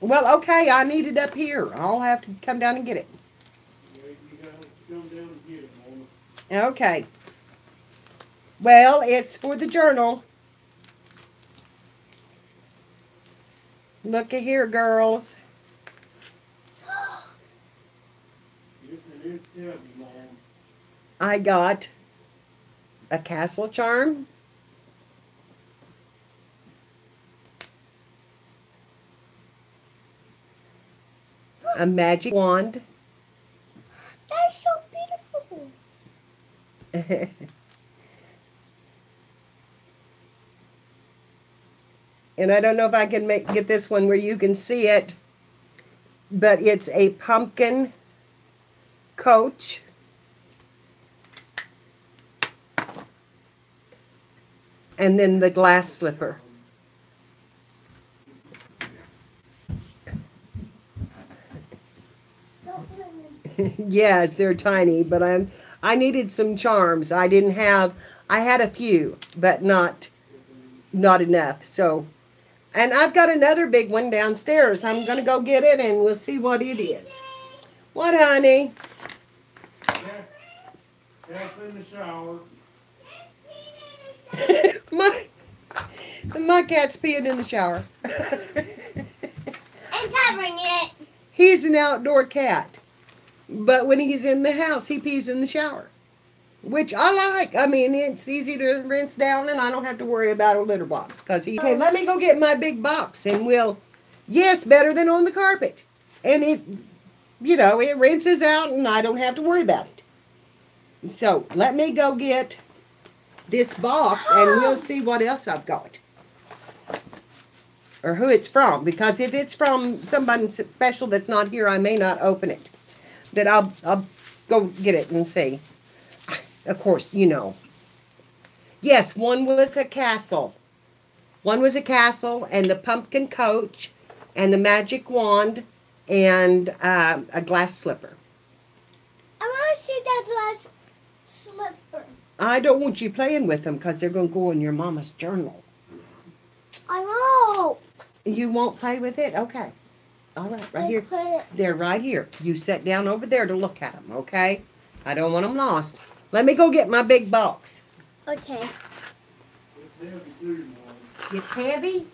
Well, okay, I need it up here. I'll have to come down and get it. Yeah, you gotta come down and get it, Mama. Okay. Well, it's for the journal. Look at here, girls. Yes, it is heavy, Mom. I got a castle charm, a magic wand, That's so beautiful. and I don't know if I can get this one where you can see it, but it's a pumpkin coach. And then the glass slipper. Yes, they're tiny, but I needed some charms. I had a few, but not enough. So, and I've got another big one downstairs. I'm going to go get it and we'll see what it is. What, honey? Cat's in the shower. my cat's peeing in the shower. I'm covering it. He's an outdoor cat. But when he's in the house, he pees in the shower. Which I like. I mean, it's easy to rinse down and I don't have to worry about a litter box. Okay, let me go get my big box and yes, better than on the carpet. And it rinses out and I don't have to worry about it. So, let me go get this box and we'll see what else I've got. Or who it's from. Because if it's from somebody special that's not here, I may not open it. Then I'll go get it and see. Of course, Yes, one was a castle. One was a castle and the pumpkin coach and the magic wand and a glass slipper. I want to see that glass slipper. I don't want you playing with them because they're going to go in your mama's journal. I won't. You won't play with it? Okay. All right, right here. Put it. They're right here. You sit down over there to look at them, okay? I don't want them lost. Let me go get my big box. Okay. It's heavy too, Mom. It's heavy?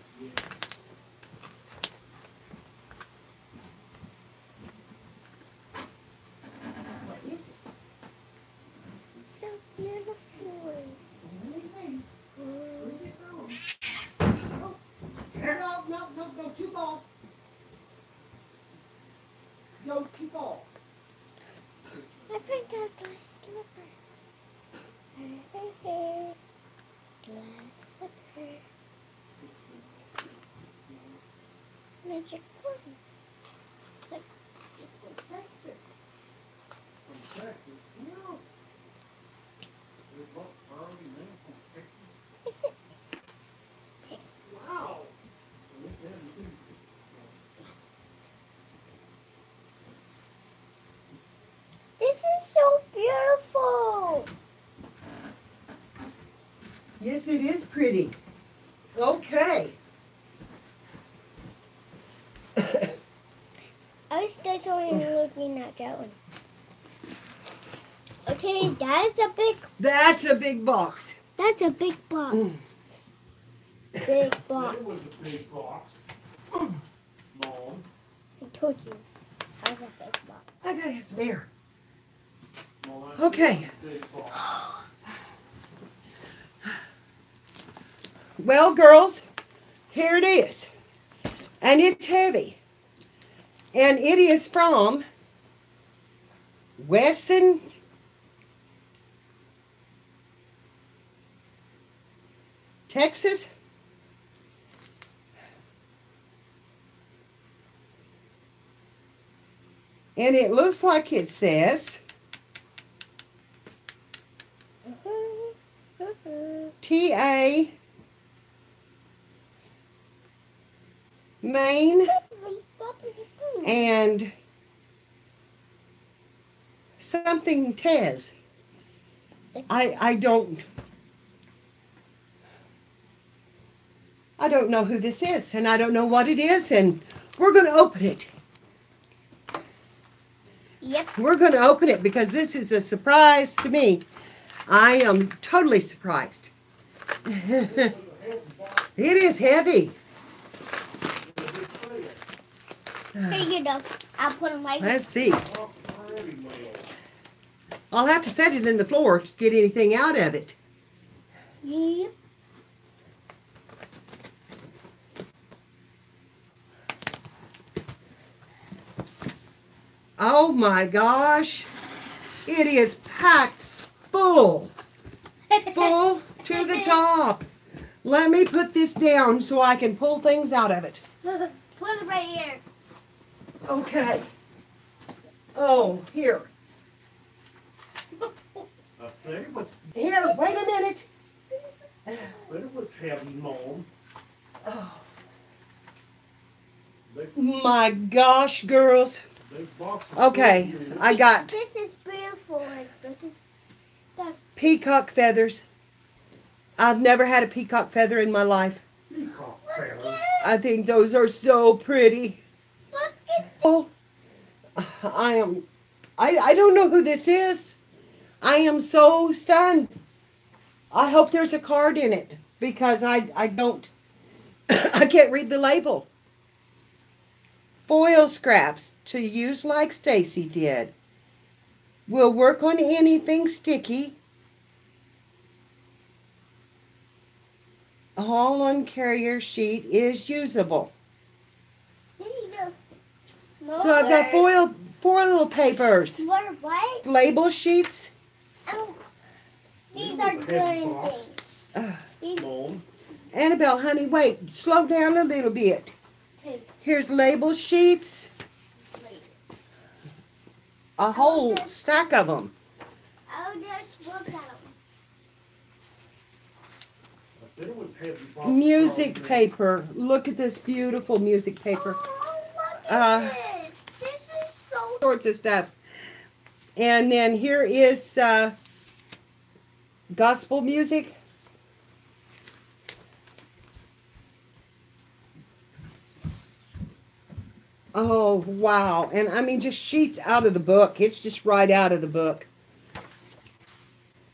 What is it? So beautiful. No, too ball. No, too ball. I think I got a slipper. Glass slipper. Magic wand. Texas. From Texas. No. There's what, Harley, man, from Texas. Is it? Wow. It's heavy too. This is so beautiful. Yes, it is pretty. Okay. I wish there's only looking at that one. Okay, that's a big box. That's a big box. Big box. That was a big box. Mom. I told you. That's a big box. I got it there. Mom, that's Okay. a big box. Well, girls, here it is. And it's heavy. And it is from Wesson, Texas. And it looks like it says TA Maine and something Tez. I don't know who this is and I don't know what it is and we're going to open it. Yep. We're going to open it because this is a surprise to me. I am totally surprised. It is heavy. Here you go. I'll put them right here. Let's see. I'll have to set it in the floor to get anything out of it. Yep. Oh my gosh. It is packed full. Full to the top. Let me put this down so I can pull things out of it. Put it right here. Okay. Oh, here. I said it was, Here, wait a minute. said it was heavy, Mom. Oh, Big, my gosh, girls. big box of Okay, food in it. I got This is beautiful. That's peacock feathers. I've never had a peacock feather in my life. Peacock feathers. I think those are so pretty. look at Oh, I don't know who this is. I am so stunned. I hope there's a card in it because I don't, I can't read the label. Foil scraps to use like Stacy did. Will work on anything sticky. All on carrier sheet is usable. Here you go. So I've got foil papers, More white. label sheets. Oh, these are good things. These Mom. Annabelle, honey, wait, slow down a little bit. two. Here's label sheets, a whole stack of them. I'll just look at them. I said it was heavy box. Music of paper. Look at this beautiful music paper. Oh, look Uh, at this. This is so Sorts of stuff. And then here is gospel music. Oh, wow. And I mean, just sheets out of the book. It's just right out of the book.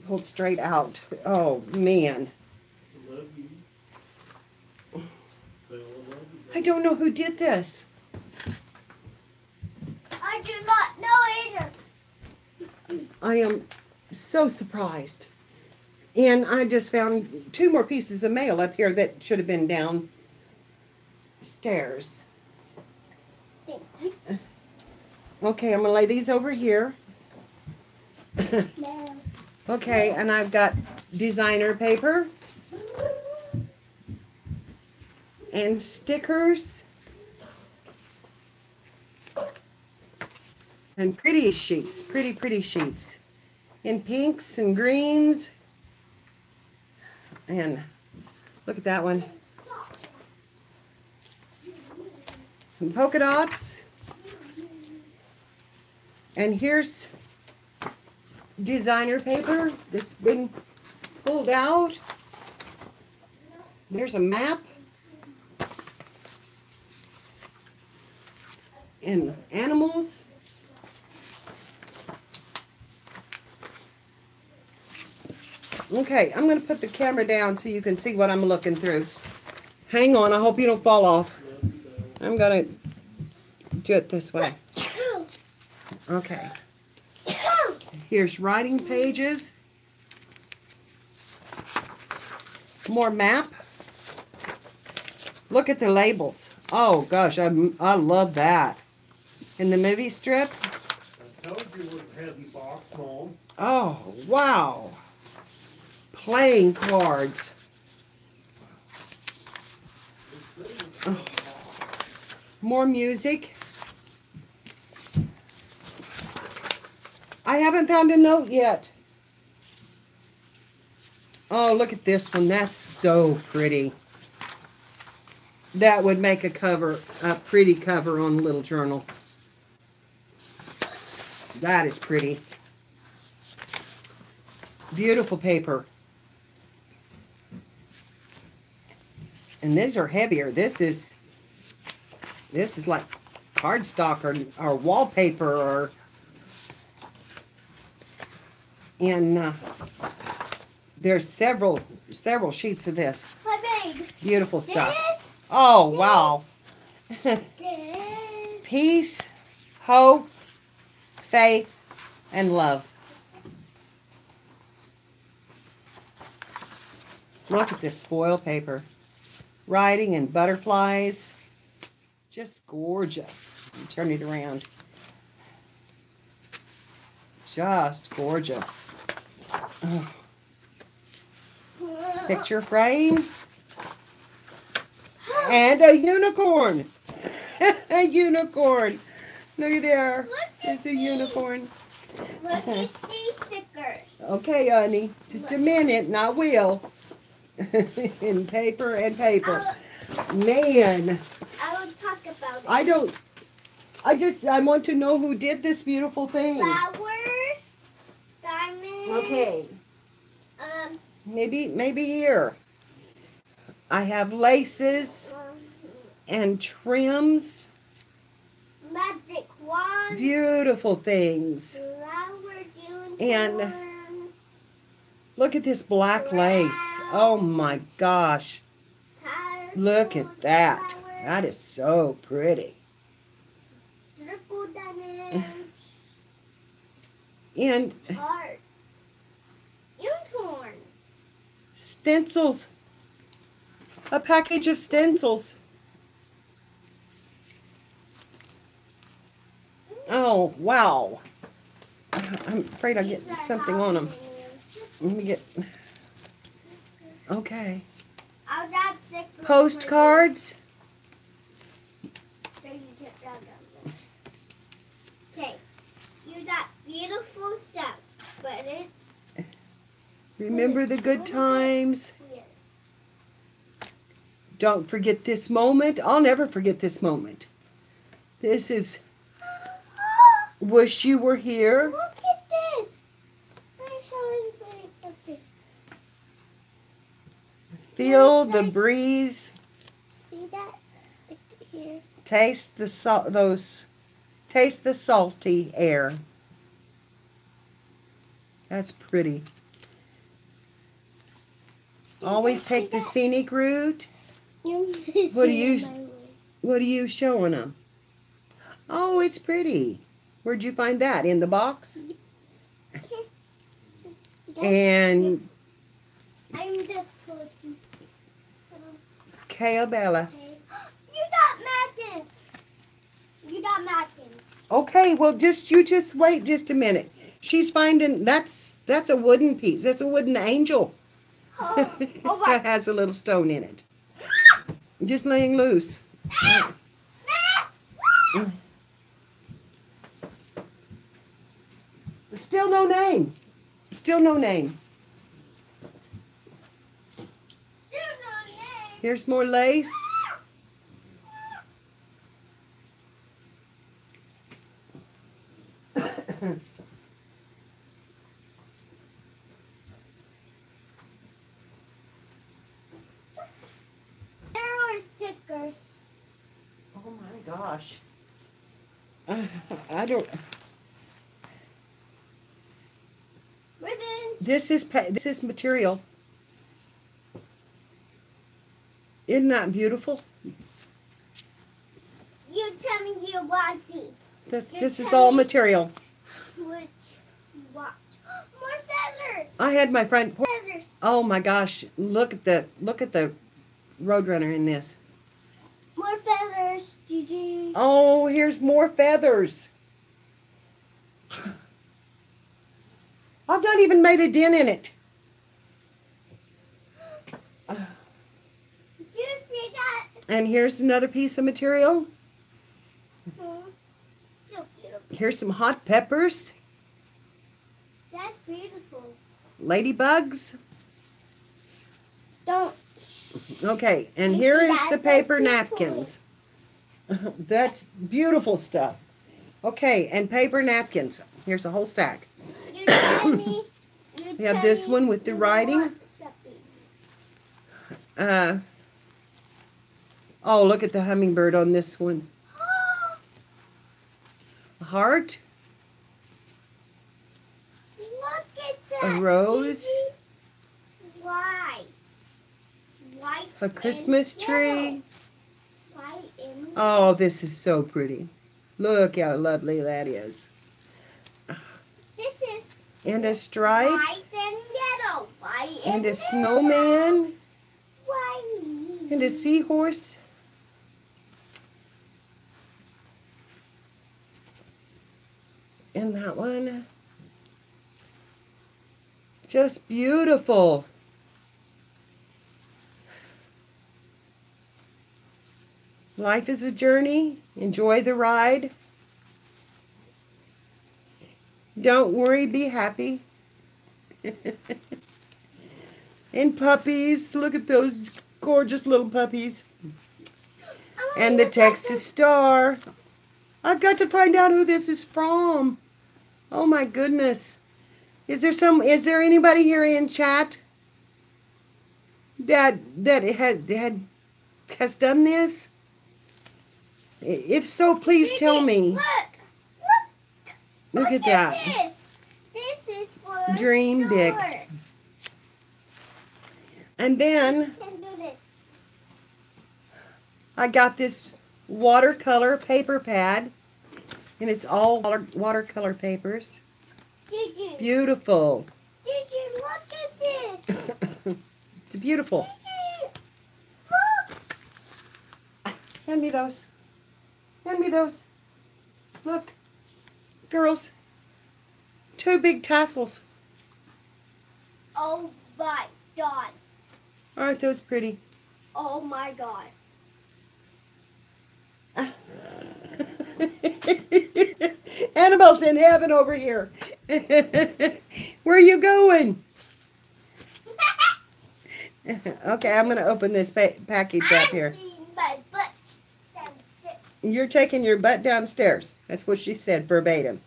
Pulled straight out. Oh, man. Love you. Bella, love you. I don't know who did this. I do not know either. I am so surprised. And I just found 2 more pieces of mail up here that should have been downstairs. Thank you. Okay, I'm going to lay these over here. No. Okay, and I've got designer paper and stickers and pretty sheets, pretty sheets in pinks and greens. And look at that one. And polka dots. And here's designer paper that's been pulled out. There's a map. And animals. Okay, I'm going to put the camera down so you can see what I'm looking through. Hang on, I hope you don't fall off. I'm going to do it this way. Okay. Here's writing pages. More map. Look at the labels. Oh gosh, I love that. In the movie strip. I told you it was a heavy box, Mom. Oh, wow. Playing cards. Oh. More music. I haven't found a note yet. Oh, look at this one. That's so pretty. That would make a cover, a pretty cover on a little journal. That is pretty. Beautiful paper. And these are heavier. This is like cardstock or wallpaper or And there's several sheets of this. Hi, babe. Beautiful stuff. This, Oh, wow. this. Peace, hope, faith, and love. Look at this foil paper. Writing and butterflies. Just gorgeous. Let me turn it around. Just gorgeous. Oh. Picture frames. And a unicorn. A unicorn. Look there. It's a unicorn. Look at these stickers. Okay, honey. Just a minute and I will. In paper and paper. Man. I will talk about it. I want to know who did this beautiful thing. Flowers, diamonds. Okay. Maybe here. I have laces and trims. Magic wand. Beautiful things. Flowers, unicorns. And look at this black lace. Oh my gosh. Look at that. That is so pretty. Circle diamonds. And Heart. Unicorn. stencils. A package of stencils. Oh, wow. I'm afraid I'll get something on them. Let me get... Okay. Postcards. Okay. You got beautiful stuff, but it's... Remember the good times. Don't forget this moment. I'll never forget this moment. This is Wish You Were Here. Look at this. Let me show everybody this. Feel the breeze. See that? Right here. Taste the taste the salty air. That's pretty. Always take the scenic route. What are you showing them? Oh, it's pretty. Where'd you find that? In the box? And I'm just looking. Bella. You got matching. You got matching. Okay, well you just wait just a minute. She's finding that's a wooden piece. That's a wooden angel. Oh, That has a little stone in it. Just laying loose. Still no name. Still no name. Here's more lace. Stickers. Oh my gosh. I don't. Ribbons. This is material. Isn't that beautiful? You tell me you want these. This is all material. Which you want? More feathers. I had my friend. Feathers. Oh my gosh! Look at the Roadrunner in this. More feathers, Gigi. Oh, here's more feathers. I've not even made a dent in it. You see that? And here's another piece of material. So beautiful. Here's some hot peppers. That's beautiful. Ladybugs. Don't. Okay, and You here see is that? the paper That's beautiful. napkins. That's beautiful stuff. Okay, and paper napkins. Here's a whole stack. You tell me. We have this one with the writing. Oh, look at the hummingbird on this one. A heart. Look at the a rose, White. White. a Christmas tree. White and Oh, this is so pretty. Look how lovely that is. this is And a stripe. white and yellow. White And a yellow. snowman. White. And a seahorse. And that one. Just beautiful. Life is a journey. Enjoy the ride. Don't worry, be happy. And puppies. Look at those gorgeous little puppies. And the Texas Star. I've got to find out who this is from. Oh my goodness. Is there anybody here in chat that has done this? If so, please tell me. Look at that. This. This is for Dream big. yours. And then Can do this. I got this watercolor paper pad, and it's all watercolor papers. Did you? Beautiful. Did you look at this? It's beautiful. Did you look? Hand me those. Hand me those. Look, girls. 2 big tassels. Oh my God. Aren't those pretty? Oh my God. Annabelle's in heaven over here. Where are you going? Okay, I'm going to open this package up here. My butt downstairs. You're taking your butt downstairs. That's what she said verbatim.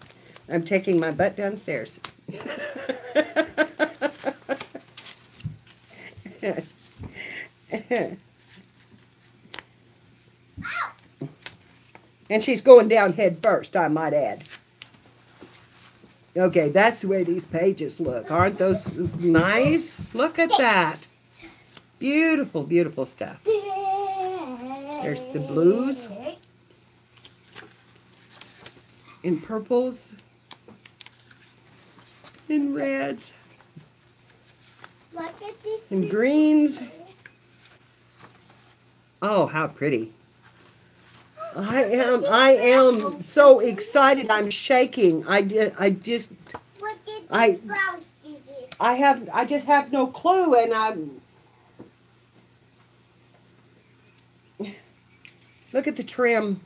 I'm taking my butt downstairs. And she's going down head first, I might add. Okay, that's the way these pages look. Aren't those nice? Look at that. Beautiful, beautiful stuff. There's the blues and purples and reds Look at this. and greens. Oh, how pretty. I am so excited. I'm shaking. I just Look at I- these flowers, Gigi. I just have no clue, and I'm. Look at the trim.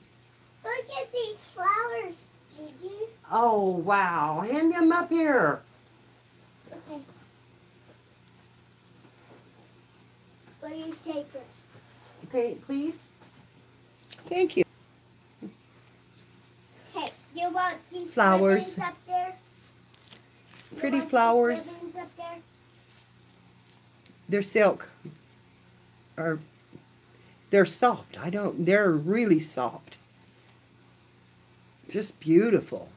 Look at these flowers, Gigi. Oh wow! Hand them up here. Okay. What do you say first? Okay, please. Thank you. Hey, you want these Flowers. ribbons up there? You Pretty want these flowers. ribbons up there? They're silk. Or they're soft. They're really soft. Just beautiful.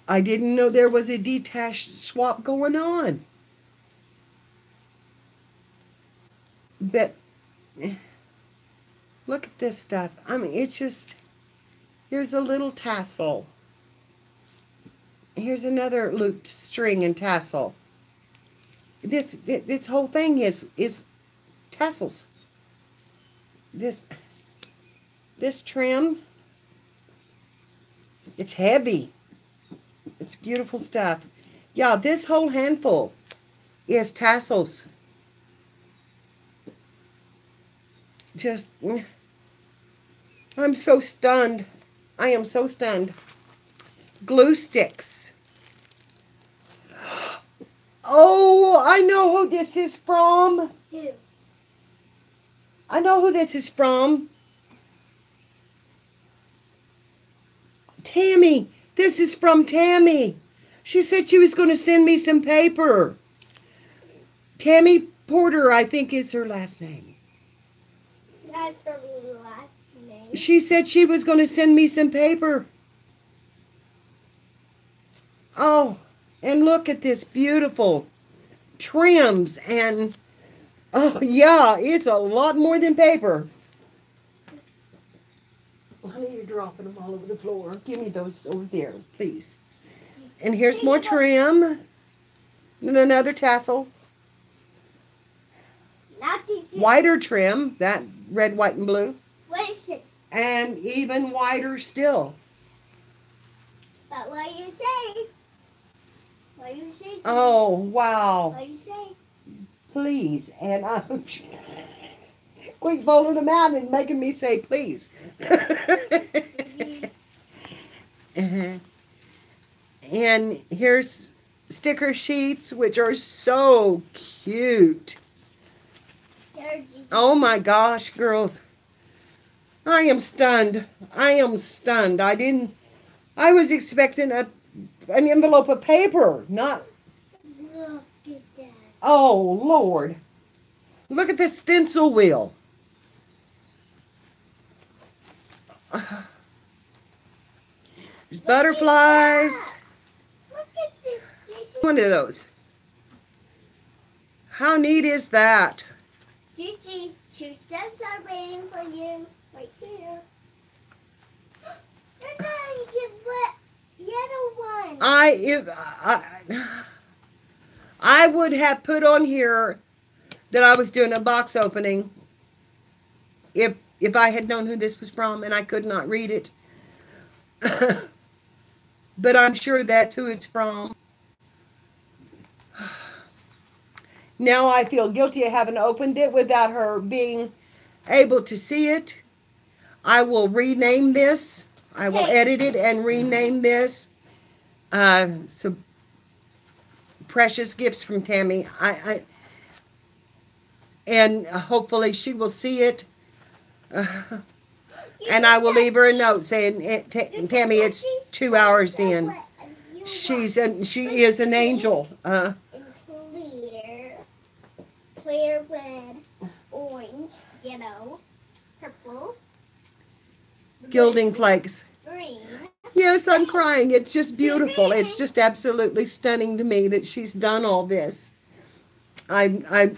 I didn't know there was a detached swap going on. But look at this stuff. I mean, it's just, here's a little tassel. Here's another looped string and tassel. This whole thing is tassels. This trim, it's heavy. It's beautiful stuff. Yeah, this whole handful is tassels. Just, I'm so stunned. I am so stunned. Glue sticks. Oh, I know who this is from. Who? I know who this is from. Tammy. This is from Tammy. She said she was going to send me some paper. Tammy Porter, I think, is her last name. That's her last name. She said she was going to send me some paper. Oh, and look at this beautiful trims and, oh yeah, it's a lot more than paper. Honey, you're dropping them all over the floor. Give me those over there, please. And here's more trim. And another tassel. Wider trim, that red, white, and blue. And even wider still. But what you say? What you say? Oh, wow. What you say? Please. And I'm quick folding them out and making me say please. And here's sticker sheets, which are so cute. Oh my gosh, girls. I am stunned. I am stunned. I was expecting an envelope of paper, not. Look at that. Oh, Lord. Look at this stencil wheel. There's butterflies. Look at this. One of those. How neat is that? Gigi, two cents are waiting for you right here. You're gonna get wet yellow one. I would have put on here that I was doing a box opening if I had known who this was from, and I could not read it. But I'm sure that's who it's from. Now I feel guilty of having opened it without her being able to see it. I will rename this. I will edit it and rename this. Some precious gifts from Tammy. And hopefully she will see it. And I will leave her a note saying, Tammy, it's 2 hours in. She is an angel. Clear, red, orange, yellow, purple, Gilding flakes. green. Yes, I'm crying. It's just beautiful. It's just absolutely stunning to me that she's done all this. I'm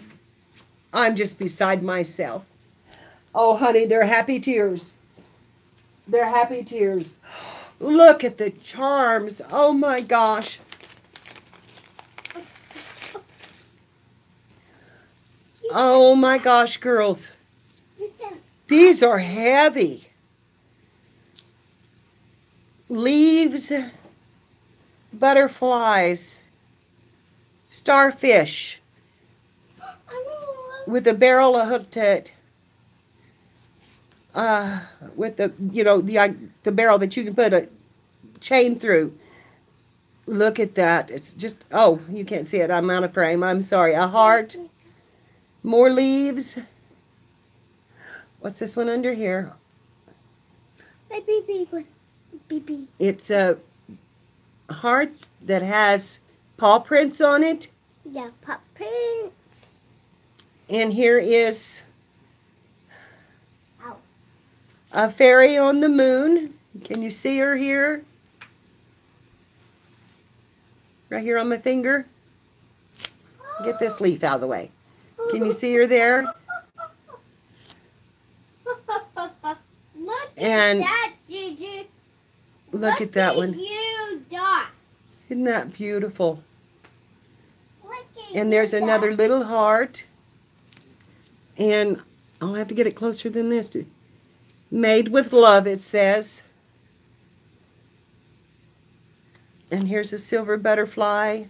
just beside myself. Oh, honey, they're happy tears. They're happy tears. Look at the charms. Oh my gosh. Oh my gosh, girls. These are heavy. Leaves, butterflies, starfish with a barrel hooked to it. With the the barrel that you can put a chain through. Look at that. It's just, oh, you can't see it. I'm out of frame. I'm sorry. A heart. More leaves. What's this one under here? It's a heart that has paw prints on it. Yeah, paw prints. And here is Ow. a fairy on the moon. Can you see her here? Right here on my finger. Get this leaf out of the way. Can you see her there? Look And at that, Gigi. Look at that one. You dots. Isn't that beautiful? Look at And there's you another dots. little heart. And I'll have to get it closer than this. Made with love, it says. And here's a silver butterfly.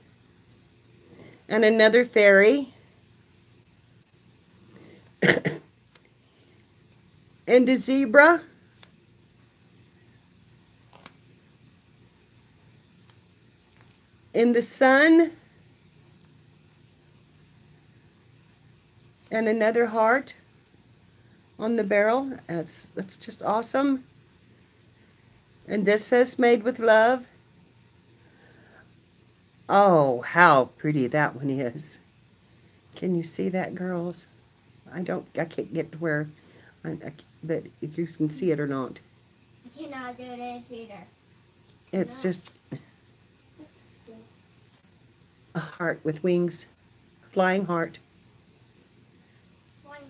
And another fairy. And a zebra. In the sun. And another heart on the barrel. That's just awesome. And this says made with love. Oh, how pretty that one is. Can you see that, girls? I can't get to where, but if you can see it or not. I cannot do this either. It's No. just, Heart with wings. Flying heart. Well,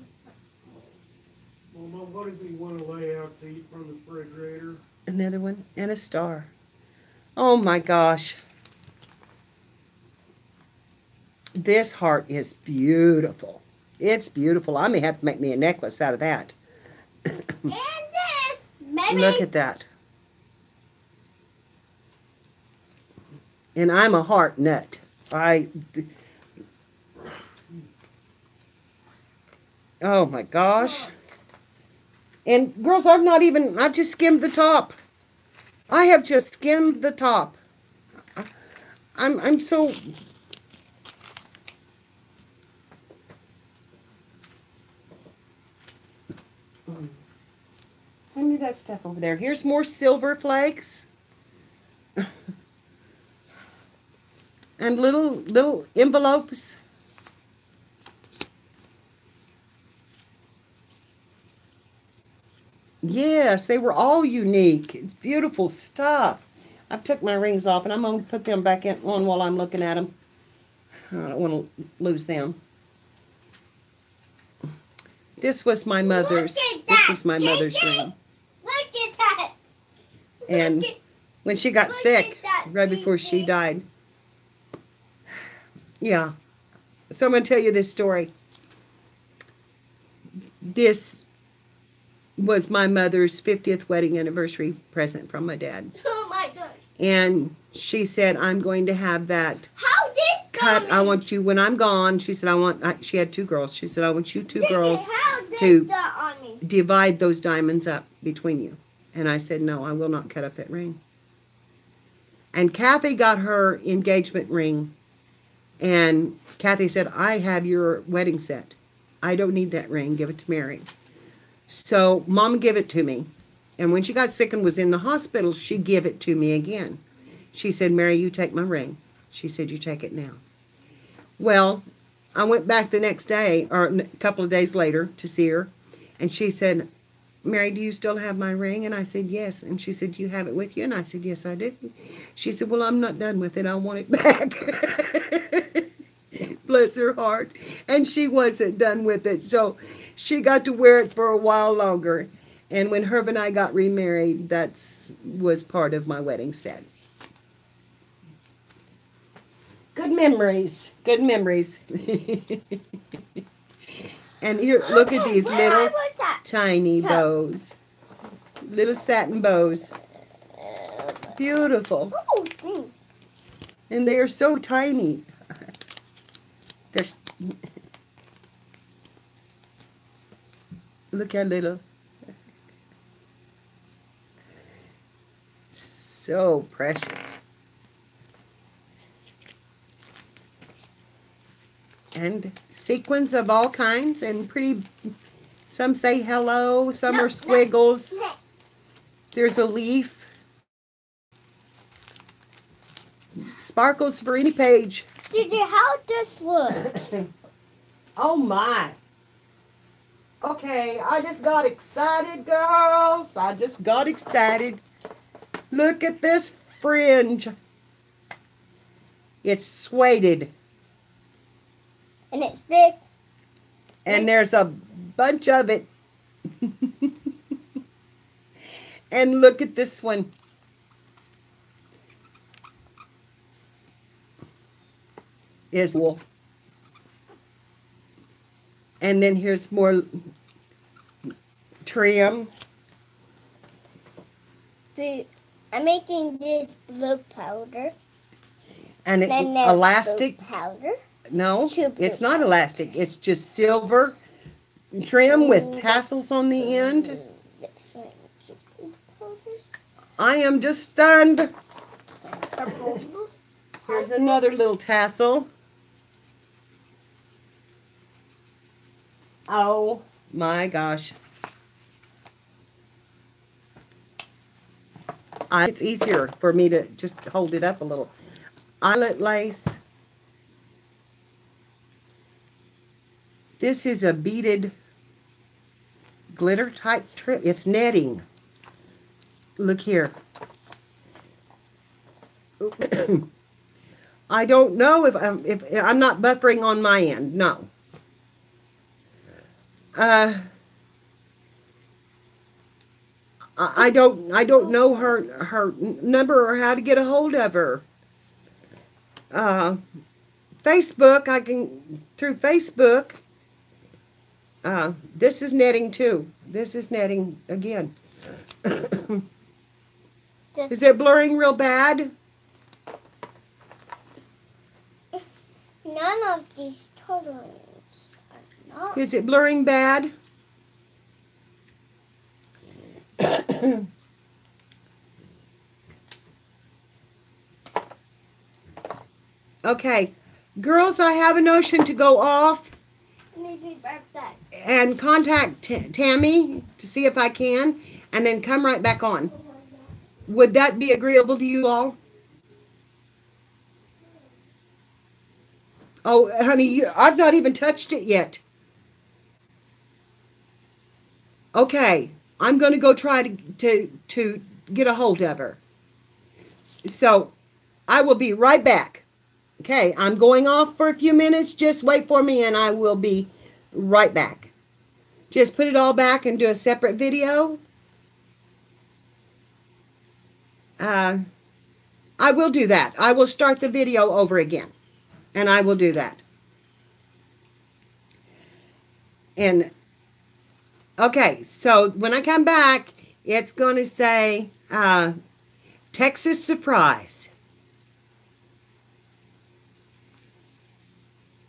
Mom, what does he want to lay out to eat from the refrigerator? Another one. And a star. Oh my gosh. This heart is beautiful. It's beautiful. I may have to make me a necklace out of that. And this, maybe. Look at that. And I'm a heart nut. Oh my gosh. And girls, I've just skimmed the top. I have just skimmed the top. I'm so... Hand me that stuff over there. Here's more silver flakes. And little envelopes. Yes, they were all unique. It's beautiful stuff. I've took my rings off, and I'm going to put them back on while I'm looking at them. I don't want to lose them. This was my mother's. This was my mother's ring. Look at that. And when she got sick, right before she died. Yeah. So I'm going to tell you this story. This was my mother's 50th wedding anniversary present from my dad. Oh my gosh. And she said, I'm going to have that How this cut. got I me? want you, when I'm gone, she said, she had 2 girls. She said, I want you 2 This is girls how this to got on me. divide those diamonds up between you. And I said, no, I will not cut up that ring. And Kathy got her engagement ring. And Kathy said, I have your wedding set. I don't need that ring. Give it to Mary. So Mom gave it to me. And when she got sick and was in the hospital, she gave it to me again. She said, Mary, you take my ring. She said, you take it now. Well, I went back the next day, or a couple of days later, to see her. And she said, Mary, do you still have my ring? And I said, yes. And she said, you have it with you? And I said, yes, I do. She said, well, I'm not done with it. I want it back. Bless her heart. And she wasn't done with it. So she got to wear it for a while longer. And when Herb and I got remarried, that was part of my wedding set. Good memories. Good memories. And here, look at these little tiny bows. Little satin bows. Beautiful. And they are so tiny. Look how little. So precious. And sequins of all kinds and pretty, some say hello, some are squiggles. There's a leaf. Sparkles for any page. Gigi, how this look? Oh my. Okay, I just got excited, girls. I just got excited. Look at this fringe. It's suede. And it's thick. And there's a bunch of it. And look at this one. Is wool. And then here's more trim. I'm making this blue powder. And it, Then there's elastic. blue powder. No, Two blue it's not elastic. It's just silver trim with tassels on the end. This one, two blue powders. I am just stunned. Here's another little tassel. Oh my gosh. It's easier for me to just hold it up a little. Eyelet lace. This is a beaded glitter type trim. It's netting. Look here. I don't know if I'm not buffering on my end. No. I don't know her number or how to get a hold of her. Facebook, I can through Facebook. This is netting too. This is netting again. Is it blurring real bad? None of these turtles are not. Is it blurring bad? Okay. Girls, I have a notion to go off Maybe right back. and contact Tammy to see if I can, and then come right back on. Would that be agreeable to you all? Oh, honey, I've not even touched it yet. Okay, I'm going to go try to get a hold of her. So, I will be right back. Okay, I'm going off for a few minutes. Just wait for me and I will be right back. Just put it all back and do a separate video. I will do that. I will start the video over again. And I will do that. And, okay, so when I come back, it's going to say, Texas Surprise.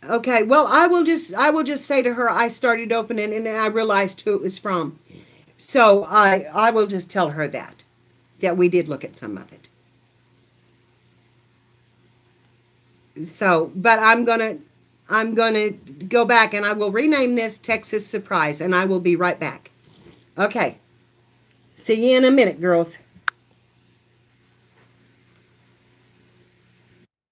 Okay, well, I will just say to her, I started opening and I realized who it was from. So I will just tell her that we did look at some of it. So, but I'm gonna go back and I will rename this Texas Surprise and I will be right back. Okay. See you in a minute, girls.